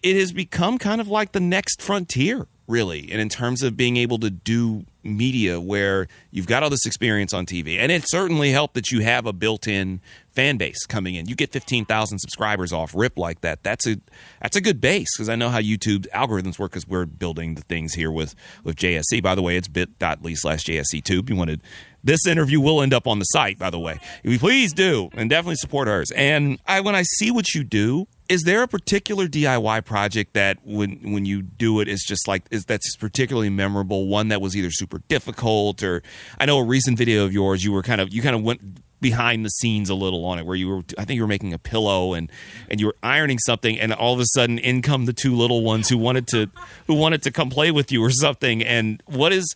[SPEAKER 1] has become kind of like the next frontier, really. And in terms of being able to do media where you've got all this experience on TV, and it certainly helped that you have a built-in fan base coming in. You get 15,000 subscribers off rip like that. That's a good base, because I know how YouTube algorithms work, because we're building the things here with JSC. By the way, it's bit.ly/JSCTube. This interview will end up on the site, by the way. Please do, and definitely support hers. And when I see what you do, is there a particular DIY project that when you do it is just like that's particularly memorable? One that was either super difficult, or I know a recent video of yours, you kind of went behind the scenes a little on it, where I think you were making a pillow and you were ironing something, and all of a sudden in come the two little ones who wanted to come play with you or something. And what is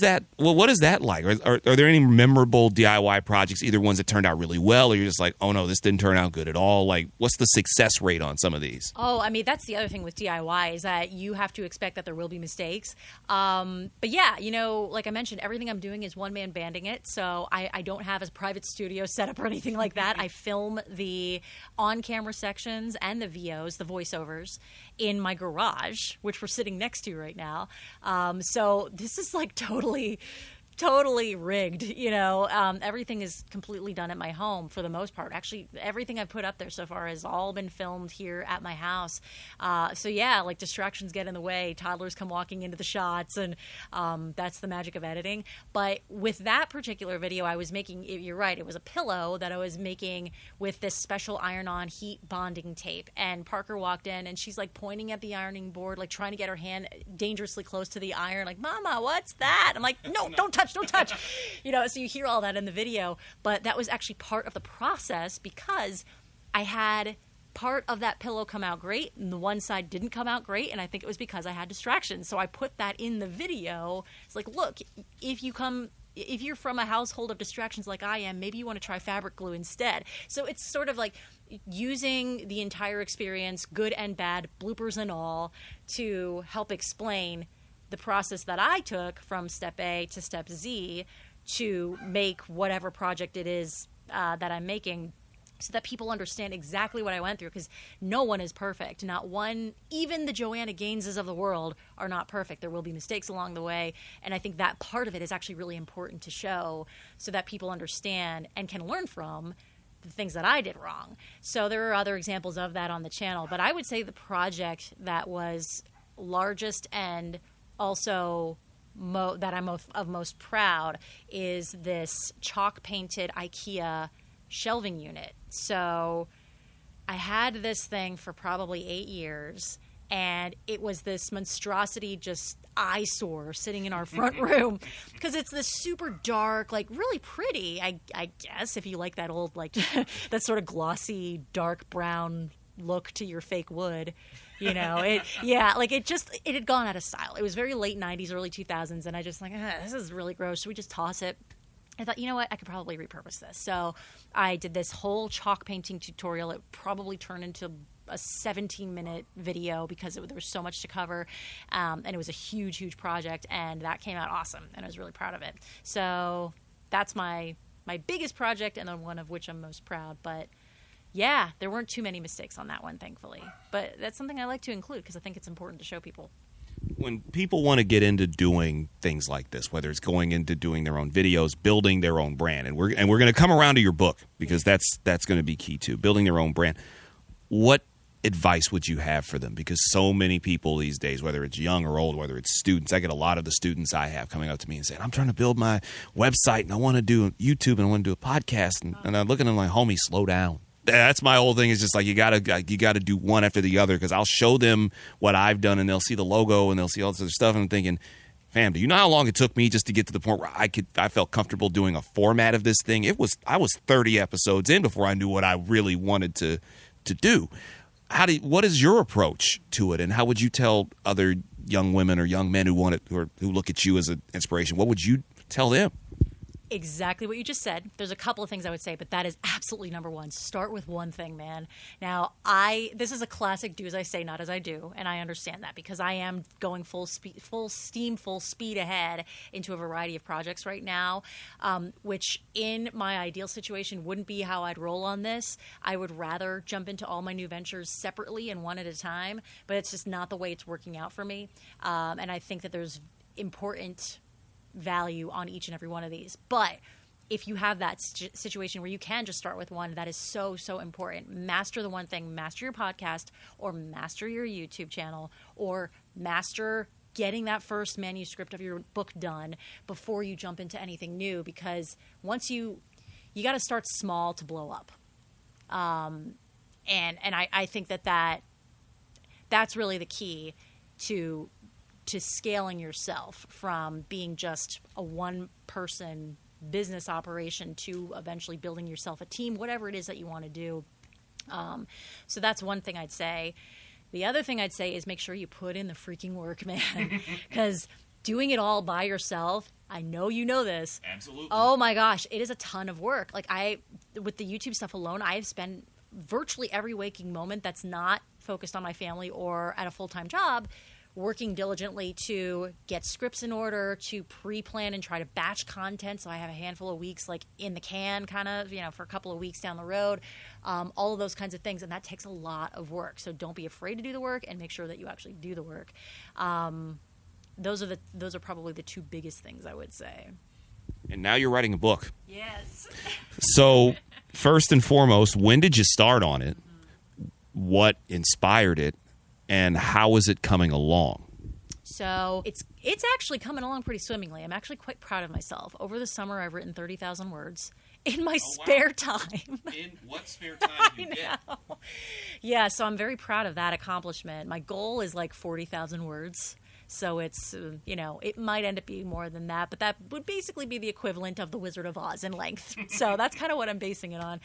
[SPEAKER 1] that like? Are there any memorable DIY projects, either ones that turned out really well, or you're just like, oh no, this didn't turn out good at all? Like, what's the success rate on some of these?
[SPEAKER 4] Oh, I mean, that's the other thing with DIY, is that you have to expect that there will be mistakes. But yeah, like I mentioned, everything I'm doing is one-man banding it. So I don't have a private studio set up or anything like that. I film the on-camera sections and the VOs, the voiceovers, in my garage, which we're sitting next to right now. So this is like totally rigged, everything is completely done at my home for the most part. Actually, everything I've put up there so far has all been filmed here at my house. So yeah, like distractions get in the way. Toddlers come walking into the shots, and that's the magic of editing. But with that particular video, I was making, you're right, it was a pillow that I was making with this special iron-on heat bonding tape. And Parker walked in, and she's like pointing at the ironing board, like trying to get her hand dangerously close to the iron, like, Mama, what's that? I'm like, no, don't touch. So you hear all that in the video, but that was actually part of the process, because I had part of that pillow come out great and the one side didn't come out great, and I think it was because I had distractions. So I put that in the video. It's like, look, if you're from a household of distractions like I am, maybe you want to try fabric glue instead. So it's sort of like using the entire experience, good and bad, bloopers and all, to help explain the process that I took from step A to step Z to make whatever project it is that I'm making so that people understand exactly what I went through, because no one is perfect. Not one, even the Joanna Gaineses of the world are not perfect. There will be mistakes along the way, and I think that part of it is actually really important to show so that people understand and can learn from the things that I did wrong. So there are other examples of that on the channel, but I would say the project that was largest and also that I'm most proud is this chalk painted IKEA shelving unit. So I had this thing for probably 8 years, and it was this monstrosity, just eyesore sitting in our front room, because it's this super dark, like really pretty, I guess, if you like that old, like that sort of glossy dark brown look to your fake wood. You know, it had gone out of style. It was very late 90s, early 2000s, and I just like, this is really gross. Should we just toss it? I thought, you know what, I could probably repurpose this. So I did this whole chalk painting tutorial. It probably turned into a 17-minute video because there was so much to cover, and it was a huge, huge project, and that came out awesome, and I was really proud of it. So that's my biggest project, and then one of which I'm most proud. But yeah, there weren't too many mistakes on that one, thankfully. But that's something I like to include because I think it's important to show people.
[SPEAKER 1] When people want to get into doing things like this, whether it's going into doing their own videos, building their own brand, and we're going to come around to your book because that's going to be key too, building their own brand. What advice would you have for them? Because so many people these days, whether it's young or old, whether it's students, I get a lot of the students I have coming up to me and saying, I'm trying to build my website and I want to do YouTube and I want to do a podcast. And I'm looking at them like, homie, slow down. That's my whole thing, is just like you gotta do one after the other, because I'll show them what I've done and they'll see the logo and they'll see all this other stuff, and I'm thinking, fam, do you know how long it took me just to get to the point where I felt comfortable doing a format of this thing? I was 30 episodes in before I knew what I really wanted to do. What is your approach to it, and how would you tell other young women or young men who look at you as an inspiration? What would you tell them?
[SPEAKER 4] Exactly what you just said. There's a couple of things I would say, but that is absolutely number one. Start with one thing, man. Now, this is a classic do as I say, not as I do, and I understand that because I am going full speed ahead into a variety of projects right now, which in my ideal situation wouldn't be how I'd roll on this. I would rather jump into all my new ventures separately and one at a time, but it's just not the way it's working out for me. And I think that there's important value on each and every one of these. But if you have that situation where you can just start with one, that is so, so important. Master the one thing. Master your podcast, or master your YouTube channel, or master getting that first manuscript of your book done before you jump into anything new, because once you got to start small to blow up. And I think that's really the key to scaling yourself from being just a one-person business operation to eventually building yourself a team, whatever it is that you want to do. So that's one thing I'd say. The other thing I'd say is make sure you put in the freaking work, man, because doing it all by yourself, I know you know this.
[SPEAKER 5] Absolutely.
[SPEAKER 4] Oh my gosh, it is a ton of work. Like with the YouTube stuff alone, I've spent virtually every waking moment that's not focused on my family or at a full-time job working diligently to get scripts in order, to pre-plan and try to batch content. So I have a handful of weeks like in the can kind of, for a couple of weeks down the road, all of those kinds of things. And that takes a lot of work. So don't be afraid to do the work and make sure that you actually do the work. Those are probably the two biggest things I would say.
[SPEAKER 1] And now you're writing a book.
[SPEAKER 4] Yes.
[SPEAKER 1] So first and foremost, when did you start on it? What inspired it? And how is it coming along?
[SPEAKER 4] So it's actually coming along pretty swimmingly. I'm actually quite proud of myself. Over the summer, I've written 30,000 words in my spare time.
[SPEAKER 5] In what spare time do you get?
[SPEAKER 4] Yeah, so I'm very proud of that accomplishment. My goal is like 40,000 words. So it's, it might end up being more than that, but that would basically be the equivalent of The Wizard of Oz in length. So that's kind of what I'm basing it on,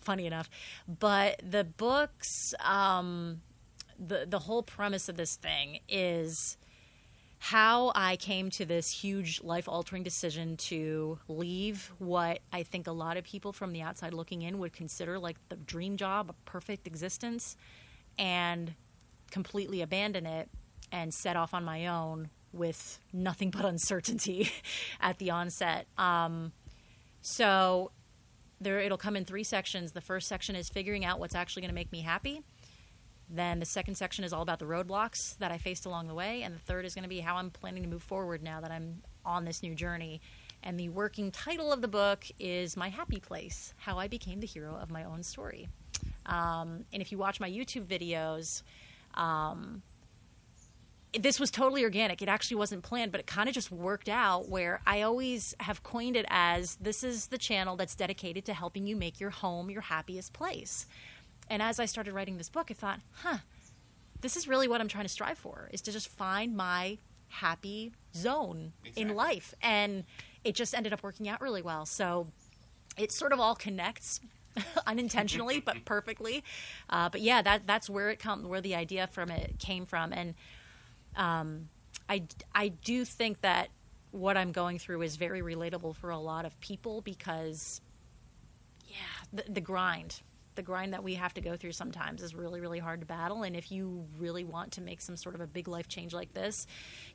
[SPEAKER 4] funny enough. But the books... The whole premise of this thing is how I came to this huge life-altering decision to leave what I think a lot of people from the outside looking in would consider like the dream job, a perfect existence, and completely abandon it and set off on my own with nothing but uncertainty at the onset. So it'll come in 3 sections. The first section is figuring out what's actually going to make me happy. Then the second section is all about the roadblocks that I faced along the way. And the third is going to be how I'm planning to move forward now that I'm on this new journey. And the working title of the book is My Happy Place, How I Became the Hero of My Own Story. And if you watch my YouTube videos, this was totally organic. It actually wasn't planned, but it kind of just worked out where I always have coined it as this is the channel that's dedicated to helping you make your home your happiest place. And as I started writing this book, I thought, this is really what I'm trying to strive for, is to just find my happy zone in life. And it just ended up working out really well. So it sort of all connects unintentionally, but perfectly. But yeah, that's where where the idea from it came from. And I do think that what I'm going through is very relatable for a lot of people because, the grind that we have to go through sometimes is really, really hard to battle. And if you really want to make some sort of a big life change like this,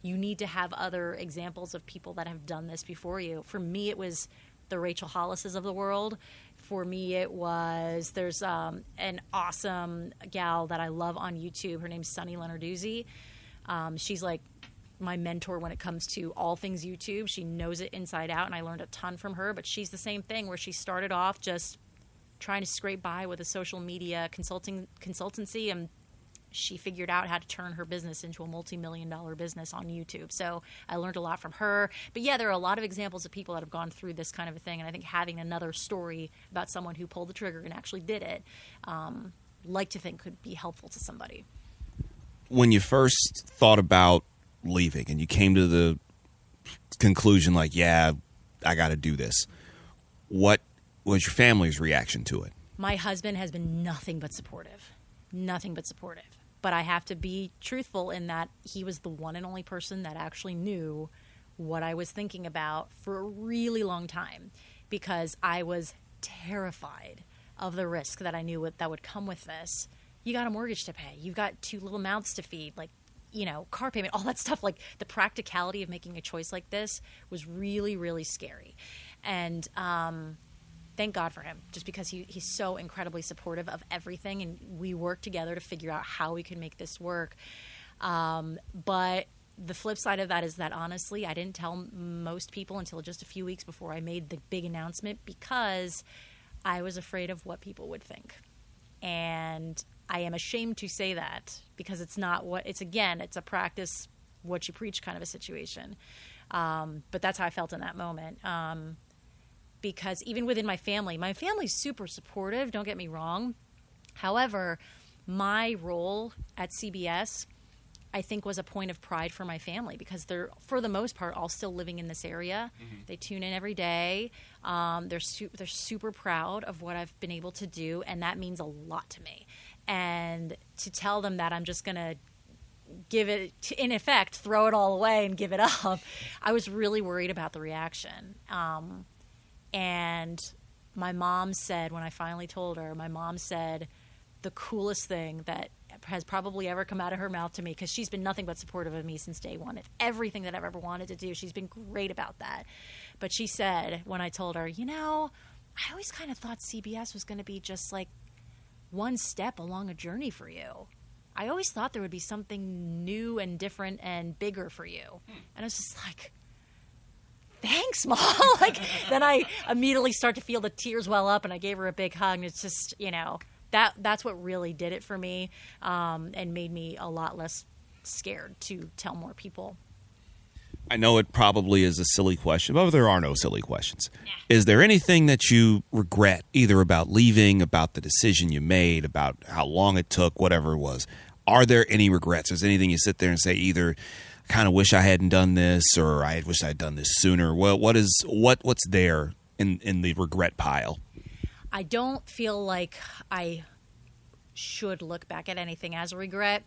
[SPEAKER 4] you need to have other examples of people that have done this before you. For me, it was the Rachel Hollises of the world. For me, it was, there's an awesome gal that I love on YouTube. Her name's Sunny Lenarduzzi. She's like my mentor when it comes to all things YouTube. She knows it inside out, and I learned a ton from her. But she's the same thing where she started off just trying to scrape by with a social media consultancy, and she figured out how to turn her business into a multi-million-dollar business on YouTube. So I learned a lot from her. But yeah, there are a lot of examples of people that have gone through this kind of a thing, and I think having another story about someone who pulled the trigger and actually did it, like to think could be helpful to somebody.
[SPEAKER 1] When you first thought about leaving and you came to the conclusion like, yeah, I got to do this, what was your family's reaction to it?
[SPEAKER 4] My husband has been nothing but supportive. But I have to be truthful in that he was the one and only person that actually knew what I was thinking about for a really long time, because I was terrified of the risk that I knew that would come with this. You got a mortgage to pay. You've got 2 little mouths to feed, car payment, all that stuff. Like the practicality of making a choice like this was really, really scary. And thank God for him, just because he's so incredibly supportive of everything, and we work together to figure out how we can make this work. But the flip side of that is that, honestly, I didn't tell most people until just a few weeks before I made the big announcement, because I was afraid of what people would think. And I am ashamed to say that, because it's not it's a practice what you preach kind of a situation. But that's how I felt in that moment. Because even within my family's super supportive, don't get me wrong. However, my role at CBS, I think, was a point of pride for my family, because they're, for the most part, all still living in this area. Mm-hmm. They tune in every day. They're super proud of what I've been able to do, and that means a lot to me. And to tell them that I'm just going to give it, in effect, throw it all away and give it up, I was really worried about the reaction. And my mom said, when I finally told her, the coolest thing that has probably ever come out of her mouth to me, because she's been nothing but supportive of me since day one. It's everything that I've ever wanted to do. She's been great about that. But she said, when I told her, I always kind of thought CBS was going to be just like one step along a journey for you. I always thought there would be something new and different and bigger for you. And I was just like, thanks, Mom. Then I immediately start to feel the tears well up, and I gave her a big hug. And it's just, that's what really did it for me, and made me a lot less scared to tell more people.
[SPEAKER 1] I know it probably is a silly question, but there are no silly questions. Yeah. Is there anything that you regret, either about leaving, about the decision you made, about how long it took, whatever it was? Are there any regrets? Is there anything you sit there and say, either I kind of wish I hadn't done this, or I wish I'd done this sooner? What's there in the regret pile?
[SPEAKER 4] I don't feel like I should look back at anything as a regret.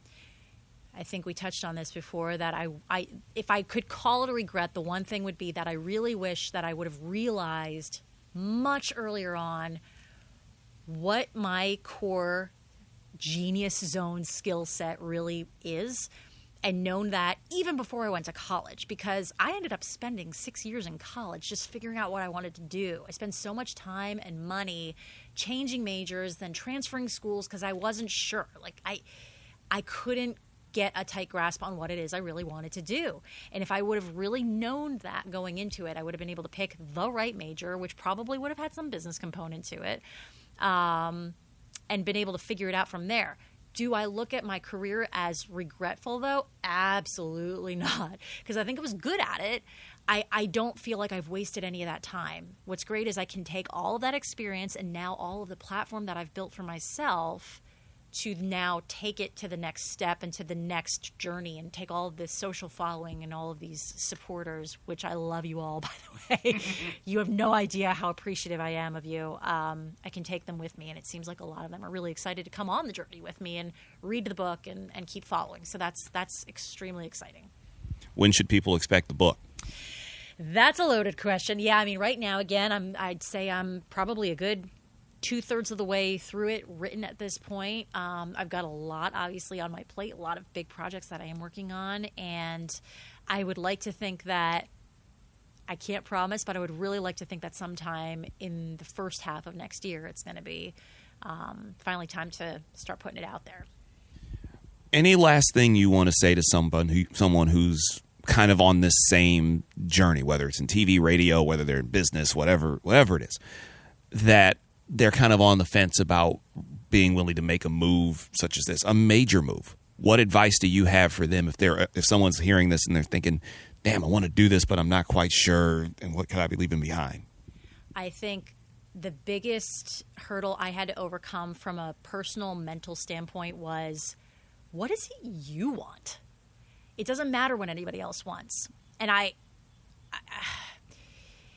[SPEAKER 4] I think we touched on this before, that I if I could call it a regret, the one thing would be that I really wish that I would have realized much earlier on what my core genius zone skill set really is. and known that even before I went to college, because I ended up spending 6 years in college just figuring out what I wanted to do. I spent so much time and money changing majors, then transferring schools because I wasn't sure. Like I couldn't get a tight grasp on what it is I really wanted to do. And if I would have really known that going into it, I would have been able to pick the right major, which probably would have had some business component to it, and been able to figure it out from there. Do I look at my career as regretful, though? Absolutely not, because I think I was good at it. I don't feel like I've wasted any of that time. What's great is I can take all of that experience and now all of the platform that I've built for myself to now take it to the next step and to the next journey, and take all of this social following and all of these supporters, which I love you all, by the way. You have no idea how appreciative I am of you. I can take them with me, and it seems like a lot of them are really excited to come on the journey with me and read the book and keep following. So that's extremely exciting.
[SPEAKER 1] When should people expect the book?
[SPEAKER 4] That's a loaded question. Yeah, I mean, right now, again, I'd say I'm probably a good 2/3 of the way through it written at this point. I've got a lot, obviously, on my plate, a lot of big projects that I am working on, and I would like to think that, I can't promise, but I would really like to think that sometime in the first half of next year, it's going to be finally time to start putting it out there.
[SPEAKER 1] Any last thing you want to say to someone who's kind of on this same journey, whether it's in TV, radio, whether they're in business, whatever it is, that they're kind of on the fence about being willing to make a move such as this, a major move? What advice do you have for them if someone's hearing this and they're thinking, damn, I want to do this, but I'm not quite sure, and what could I be leaving behind?
[SPEAKER 4] I think the biggest hurdle I had to overcome from a personal mental standpoint was, what is it you want? It doesn't matter what anybody else wants. And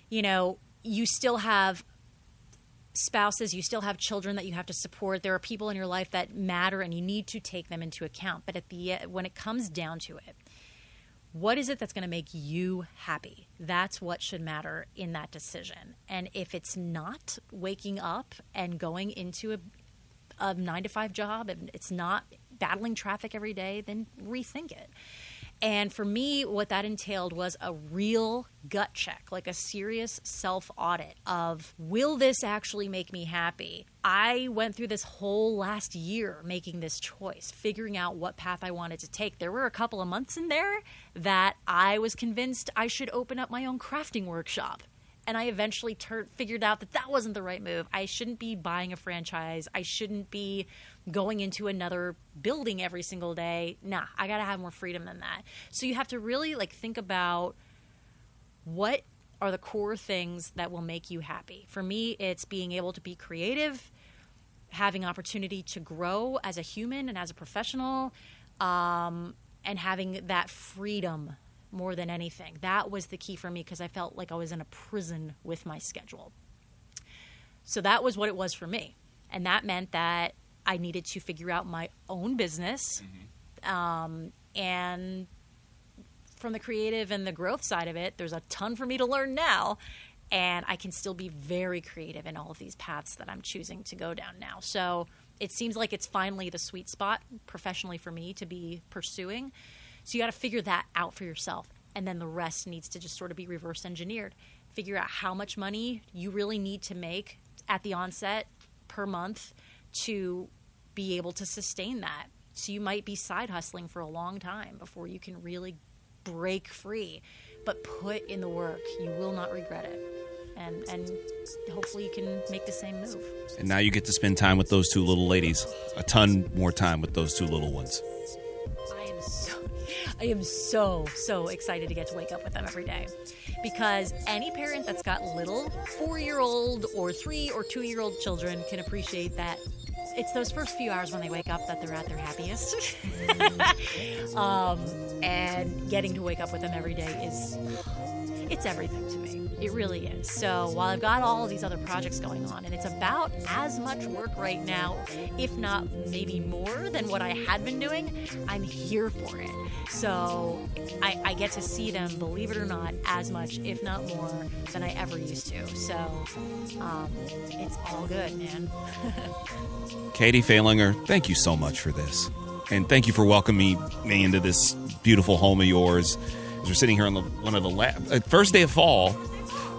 [SPEAKER 4] you still have spouses, you still have children that you have to support. There are people in your life that matter, and you need to take them into account. But when it comes down to it, what is it that's going to make you happy? That's what should matter in that decision. And if it's not waking up and going into a 9-to-5 job, and it's not battling traffic every day, then rethink it. And for me, what that entailed was a real gut check, like a serious self-audit of, will this actually make me happy? I went through this whole last year making this choice, figuring out what path I wanted to take. There were a couple of months in there that I was convinced I should open up my own crafting workshop. And I eventually figured out that wasn't the right move. I shouldn't be buying a franchise. I shouldn't be going into another building every single day. Nah, I got to have more freedom than that. So you have to really think about, what are the core things that will make you happy? For me, it's being able to be creative, having opportunity to grow as a human and as a professional, and having that freedom more than anything. That was the key for me, because I felt like I was in a prison with my schedule. So that was what it was for me. And that meant that I needed to figure out my own business. And from the creative and the growth side of it, there's a ton for me to learn now. And I can still be very creative in all of these paths that I'm choosing to go down now. So it seems like it's finally the sweet spot professionally for me to be pursuing. So you got to figure that out for yourself. And then the rest needs to just sort of be reverse engineered. Figure out how much money you really need to make at the onset per month to be able to sustain that. So you might be side hustling for a long time before you can really break free. But put in the work. You will not regret it. And hopefully you can make the same move.
[SPEAKER 1] And now you get to spend time with those two little ladies. A ton more time with those two little ones.
[SPEAKER 4] I am so excited to get to wake up with them every day, because any parent that's got little 4-year-old or 3 or 2-year-old children can appreciate that it's those first few hours when they wake up that they're at their happiest. And getting to wake up with them every day it's everything to me. It really is. So while I've got all of these other projects going on, and it's about as much work right now, if not maybe more than what I had been doing, I'm here for it. So I get to see them, believe it or not, as much, if not more, than I ever used to. So it's all good, man.
[SPEAKER 1] Katie Fehlinger, thank you so much for this. And thank you for welcoming me into this beautiful home of yours. As we're sitting here on one of the first day of fall.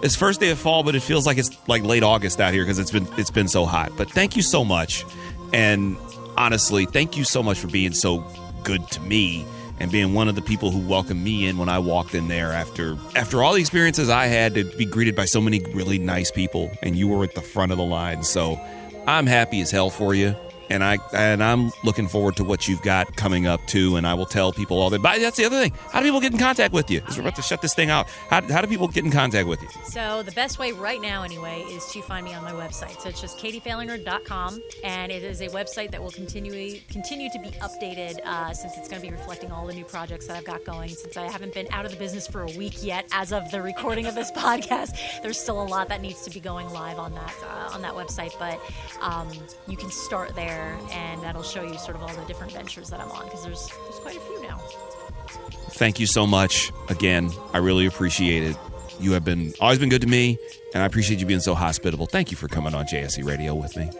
[SPEAKER 1] It's first day of fall, but it feels like it's like late August out here because it's been so hot. But thank you so much. And honestly, thank you so much for being so good to me and being one of the people who welcomed me in when I walked in there after all the experiences I had to be greeted by so many really nice people, and you were at the front of the line. So I'm happy as hell for you. And I'm looking forward to what you've got coming up too. And I will tell people all that. But that's the other thing. How do people get in contact with you? Because we're about to shut this thing out. How do people get in contact with you?
[SPEAKER 4] So the best way right now, anyway, is to find me on my website. So it's just katiefehlinger.com, and it is a website that will continue to be updated since it's going to be reflecting all the new projects that I've got going. Since I haven't been out of the business for a week yet, as of the recording of this podcast, there's still a lot that needs to be going live on that website. But you can start there. And that'll show you sort of all the different ventures that I'm on, because there's quite a few now.
[SPEAKER 1] Thank you so much. Again, I really appreciate it. You have always been good to me, and I appreciate you being so hospitable. Thank you for coming on JSC Radio with me.